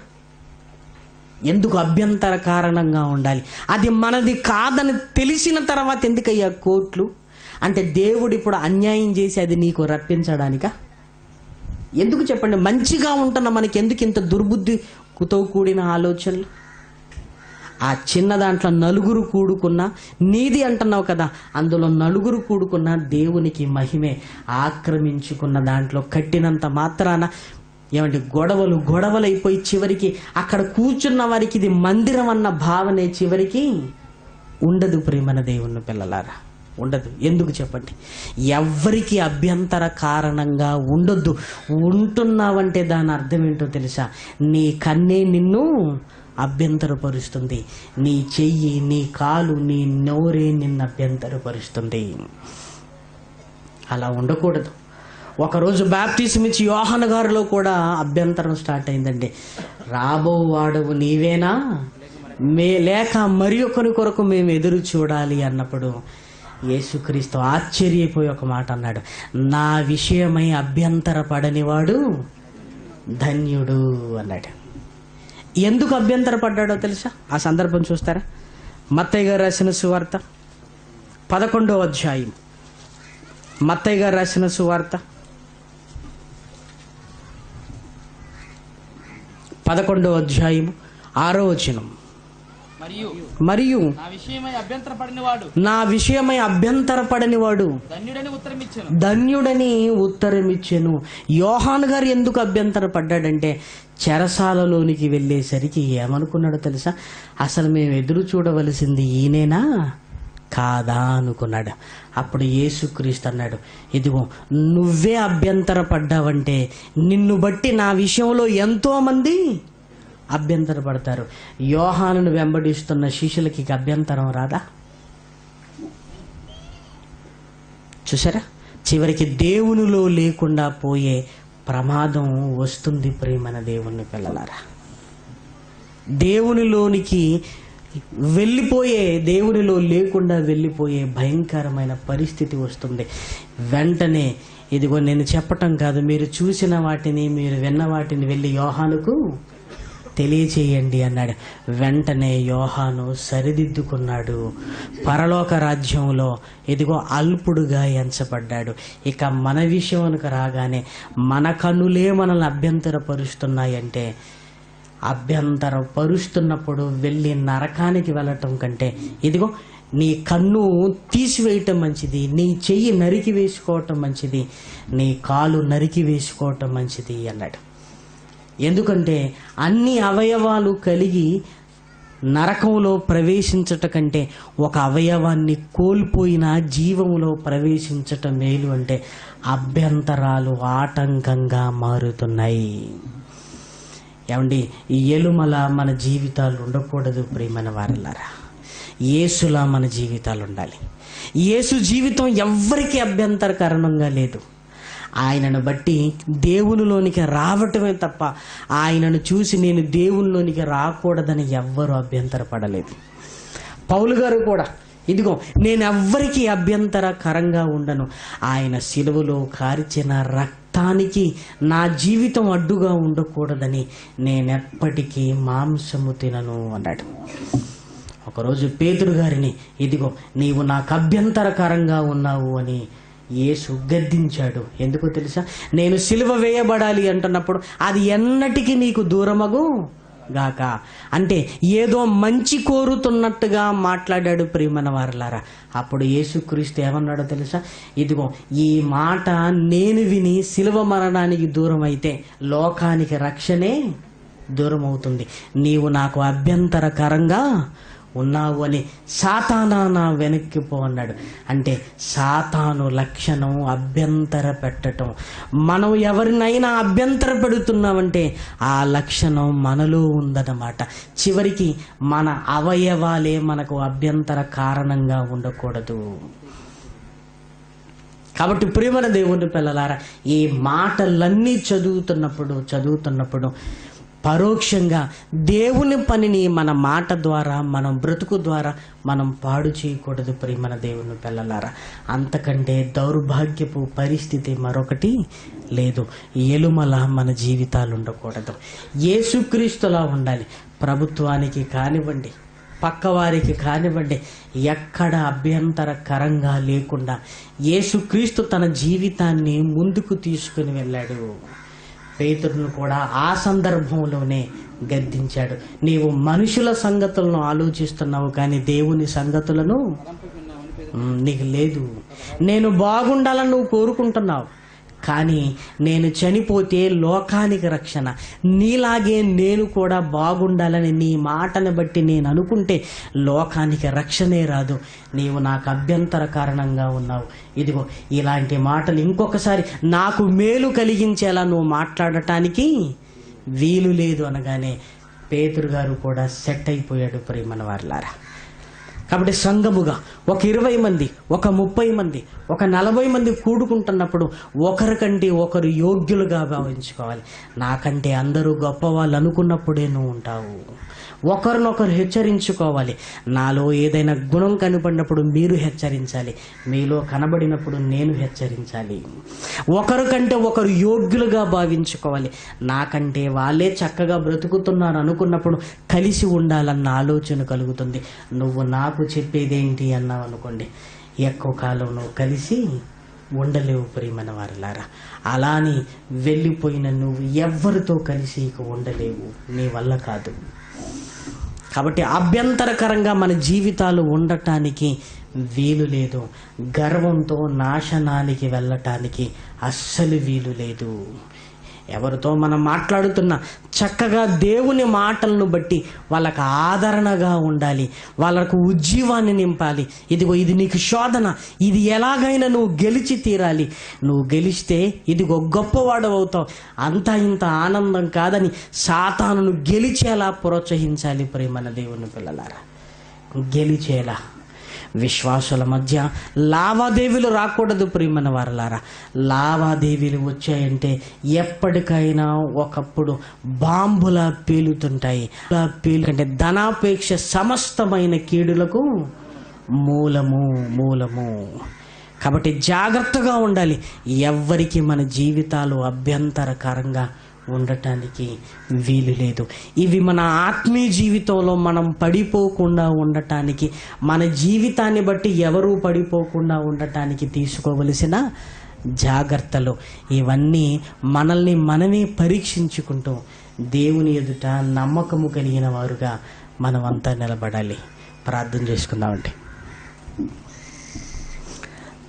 ఎందుకు అభ్యంతర కారణంగా ఉండాలి? అది మనది కాదని తెలిసిన తర్వాత ఎందుకయ్యా కోర్టులు? అంటే దేవుడు ఇప్పుడు అన్యాయం చేసి అది నీకు రప్పించడానికా? ఎందుకు చెప్పండి? మంచిగా ఉంటున్న మనకి ఎందుకు ఇంత దుర్బుద్ధితో కూడిన ఆలోచనలు? ఆ చిన్న దాంట్లో నలుగురు కూడుకున్నా, నీది అంటున్నావు కదా, అందులో నలుగురు కూడుకున్న దేవునికి మహిమే. ఆక్రమించుకున్న దాంట్లో కట్టినంత మాత్రాన ఏమంటే గొడవలైపోయి చివరికి అక్కడ కూర్చున్న వారికి ఇది మందిరం అన్న భావనే చివరికి ఉండదు ప్రియమైన దేవుని పిల్లలారా, ఉండదు. ఎందుకు చెప్పండి? ఎవ్వరికి అభ్యంతర కారణంగా ఉండొద్దు. ఉంటున్నావంటే దాని అర్థం ఏంటో తెలుసా? నీ కన్నే నిన్ను అభ్యంతరపరుస్తుంది, నీ చెయ్యి, నీ కాలు, నీ నోరే నిన్ను అభ్యంతరపరుస్తుంది. అలా ఉండకూడదు. ఒకరోజు బాప్టిజం ఇచ్చి యోహాను గారిలో కూడా అభ్యంతరం స్టార్ట్ అయిందండి. రాబో వాడవు నీవేనా, లేక మరి ఒకరి కొరకు మేము ఎదురు చూడాలి అన్నప్పుడు యేసుక్రీస్తు ఆశ్చర్యపోయి ఒక మాట అన్నాడు, నా విషయమై అభ్యంతర పడనివాడు ధన్యుడు అన్నాడు. ఎందుకు అభ్యంతర పడ్డాడో తెలుసా? ఆ సందర్భం చూస్తారా? మత్తయి గారు రాసిన సువార్త 11వ అధ్యాయం. మత్తయి గారు రాసిన సువార్త 11వ అధ్యాయం 6వ వచనం. మరియు నా విషయమై అభ్యంతర పడినవాడు నా విషయమై అభ్యంతరపడని వాడు ధన్యుడని ఉత్తరమిచ్చెను. ధన్యుడని ఉత్తరమిచ్చెను. యోహాను గారు ఎందుకు అభ్యంతర పడ్డాడంటే, చెరసాలలోనికి వెళ్ళేసరికి ఏమనుకున్నాడో తెలుసా? అసలు మేము ఎదురు చూడవలసింది ఈయనేనా కాదా అనుకున్నాడు. అప్పుడు యేసుక్రీస్తు అన్నాడు, ఇదిగో నువ్వే అభ్యంతర పడ్డావంటే నిన్ను బట్టి నా విషయంలో ఎంతో మంది అభ్యంతర పడతారు. యోహానును వెంబడిస్తున్న శిష్యులకి అభ్యంతరం రాదా? చూసారా? చివరికి దేవునిలో లేకుండా పోయే ప్రమాదం వస్తుంది. ప్రియమైన దేవుని పిల్లలారా, దేవునిలోనికి వెళ్ళిపోయే, దేవునిలో లేకుండా వెళ్ళిపోయే భయంకరమైన పరిస్థితి వస్తుంది. వెంటనే ఇదిగో నేను చెప్పటం కాదు, మీరు చూసిన వాటిని, మీరు విన్న వాటిని వెళ్ళి యోహానుకు తెలియచేయండి అన్నాడు. వెంటనే యోహాను సరిదిద్దుకున్నాడు. పరలోక రాజ్యంలో ఇదిగో అల్పుడుగా ఎంచబడ్డాడు. ఇక మన విషయానికి రాగానే మన కన్నులే మనల్ని అభ్యంతరపరుస్తున్నాయంటే, అభ్యంతరపరుస్తున్నప్పుడు వెళ్ళి నరకానికి వెళ్ళటం కంటే ఇదిగో నీ కన్ను తీసివేయటం మంచిది, నీ చెయ్యి నరికి వేసుకోవటం మంచిది, నీ కాలు నరికి వేసుకోవటం మంచిది అన్నాడు. ఎందుకంటే అన్ని అవయవాలు కలిగి నరకంలో ప్రవేశించట కంటే ఒక అవయవాన్ని కోల్పోయిన జీవములో ప్రవేశించటం మేలు. అంటే అభ్యంతరాలు ఆటంకంగా మారుతున్నాయి. ఏమండి, ఈ ఎలుమల మన జీవితాలు ఉండకూడదు. ప్రియమైన వారలారా, యేసులా మన జీవితాలు ఉండాలి. యేసు జీవితం ఎవ్వరికీ అభ్యంతరకరణంగా లేదు. ఆయనను బట్టి దేవునిలోనికి రావటమే తప్ప ఆయనను చూసి నేను దేవునిలోనికి రాకూడదని ఎవ్వరూ అభ్యంతరపడలేదు. పౌలు గారు కూడా ఇదిగో నేను ఎవ్వరికీ అభ్యంతరకరంగా ఉండను, ఆయన శిలువలో కార్చిన రక్తానికి నా జీవితం అడ్డుగా ఉండకూడదని నేనెప్పటికీ మాంసము తినను అన్నాడు. ఒకరోజు పేతురు గారిని ఇదిగో నీవు నాకు అభ్యంతరకరంగా ఉన్నావు అని యేసు గద్దించాడు. ఎందుకో తెలుసా? నేను సిలువ వేయబడాలి అంటున్నప్పుడు అది ఎన్నటికీ నీకు దూరమగు గాక అంటే ఏదో మంచి కోరుతున్నట్టుగా మాట్లాడాడు. ప్రియమైన వారలారా, అప్పుడు యేసుక్రీస్తు ఏమన్నాడో తెలుసా? ఇదిగో ఈ మాట నేను విని సిలువ మరణానికి దూరం అయితే లోకానికి రక్షణే దూరం అవుతుంది. నీవు నాకు అభ్యంతరకరంగా ఉన్నావు అని సాతానా నా వెనక్కి పో అన్నాడు. అంటే సాతాను లక్షణం అభ్యంతర పెట్టడం. మనం ఎవరినైనా అభ్యంతర పెడుతున్నామంటే ఆ లక్షణం మనలో ఉందన్నమాట. చివరికి మన అవయవాలే మనకు అభ్యంతర కారణంగా ఉండకూడదు. కాబట్టి ప్రియమైన దేవుని పిల్లలారా, ఈ మాటలన్నీ చదువుతున్నప్పుడు పరోక్షంగా దేవుని పనిని మన మాట ద్వారా, మనం బ్రతుకు ద్వారా మనం పాడు చేయకూడదు. ప్రియమైన దేవుని పిల్లలారా, అంతకంటే దౌర్భాగ్యపు పరిస్థితి మరొకటి లేదు. ఎలుమల మన జీవితాలు ఉండకూడదు. యేసుక్రీస్తులా ఉండాలి. ప్రభుత్వానికి కానివ్వండి, పక్కవారికి కానివ్వండి, ఎక్కడ అభ్యంతరకరంగా లేకుండా యేసుక్రీస్తు తన జీవితాన్ని ముందుకు తీసుకుని వెళ్ళాడు. పేతురును కూడా ఆ సందర్భంలోనే గద్దించాడు. నీవు మనుషుల సంగతులను ఆలోచిస్తున్నావు కానీ దేవుని సంగతులను నీకు లేదు. నేను బాగుండాలని నువ్వు కోరుకుంటున్నావు కానీ నేను చనిపోతే లోకానికి రక్షణ, నీలాగే నేను కూడా బాగుండాలని నీ మాటను బట్టి నేను అనుకుంటే లోకానికి రక్షణే రాదు. నీవు నాకు అభ్యంతర కారణంగా ఉన్నావు. ఇదిగో ఇలాంటి మాటలు ఇంకొకసారి నాకు మేలు కలిగించేలా నువ్వు మాట్లాడటానికి వీలు లేదు అనగానే పేతురు గారు కూడా సెట్ అయిపోయాడు. ప్రియమైన వారలారా, కాబట్టి సంఘముగా ఒక 20 మంది, ఒక 30 మంది, ఒక 40 మంది కూడుకుంటున్నప్పుడు ఒకరికంటే ఒకరు యోగ్యులుగా భావించుకోవాలి. నాకంటే అందరూ గొప్పవాళ్ళు అనుకున్నప్పుడే నువ్వు ఉంటావు. ఒకరినొకరు హెచ్చరించుకోవాలి. నాలో ఏదైనా గుణం కనబడినప్పుడు మీరు హెచ్చరించాలి, మీలో కనబడినప్పుడు నేను హెచ్చరించాలి. ఒకరు కంటే ఒకరు యోగ్యులుగా భావించుకోవాలి. నాకంటే వాళ్ళే చక్కగా బ్రతుకుతున్నారు అనుకున్నప్పుడు కలిసి ఉండాలన్న ఆలోచన కలుగుతుంది. నువ్వు నాకు చెప్పేదేంటి అన్నావు అనుకోండి, ఎక్కువ కాలం నువ్వు కలిసి ఉండలేవు ప్రియమైన వారలారా. అలా అని వెళ్ళిపోయిన నువ్వు ఎవ్వరితో కలిసి ఇక ఉండలేవు, నీ వల్ల కాదు. కాబట్టి అభ్యంతరకరంగా మన జీవితాలు ఉండటానికి వీలు లేదు. గర్వంతో నాశనానికి వెళ్ళటానికి అస్సలు వీలు లేదు. ఎవరితో మనం మాట్లాడుతున్నా చక్కగా దేవుని మాటలను బట్టి వాళ్ళకు ఆదరణగా ఉండాలి, వాళ్ళకు ఉజ్జీవాన్ని నింపాలి. ఇదిగో ఇది నీకు శోధన, ఇది ఎలాగైనా నువ్వు గెలిచి తీరాలి. నువ్వు గెలిస్తే ఇదిగో గొప్పవాడు అవుతావు. అంతా ఇంత ఆనందం కాదని సాతానును గెలిచేలా ప్రోత్సహించాలి ప్రియమైన దేవుని పిల్లలారా. గెలిచేలా. విశ్వాసుల మధ్య లావాదేవీలు రాకూడదు ప్రియమైన వారలారా. లావాదేవీలు వచ్చాయంటే ఎప్పటికైనా ఒకప్పుడు బాంబులా పేలుతుంటాయి. కంటే ధనాపేక్ష సమస్తమైన కీడులకు మూలము. కాబట్టి జాగ్రత్తగా ఉండాలి. ఎవ్వరికి మన జీవితాలు అభ్యంతరకరంగా ఉండటానికి వీలు లేదు. ఇవి మన ఆత్మీయ జీవితంలో మనం పడిపోకుండా ఉండటానికి, మన జీవితాన్ని బట్టి ఎవరూ పడిపోకుండా ఉండటానికి తీసుకోవలసిన జాగ్రత్తలు. ఇవన్నీ మనల్ని మనమే పరీక్షించుకుంటూ దేవుని ఎదుట నమ్మకము కలిగిన వారుగా మనమంతా నిలబడాలి. ప్రార్థన చేసుకుందామండి.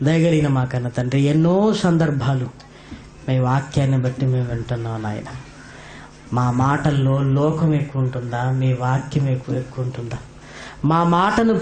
దయగలిగిన మా కన్న తండ్రి, ఎన్నో సందర్భాలు మీ వాక్యాన్ని బట్టి మేము వింటున్నాం నాయన. మా మాటల్లో లోకం ఎక్కువ ఉంటుందా, మీ వాక్యం ఎక్కువ ఉంటుందా? మా మాటను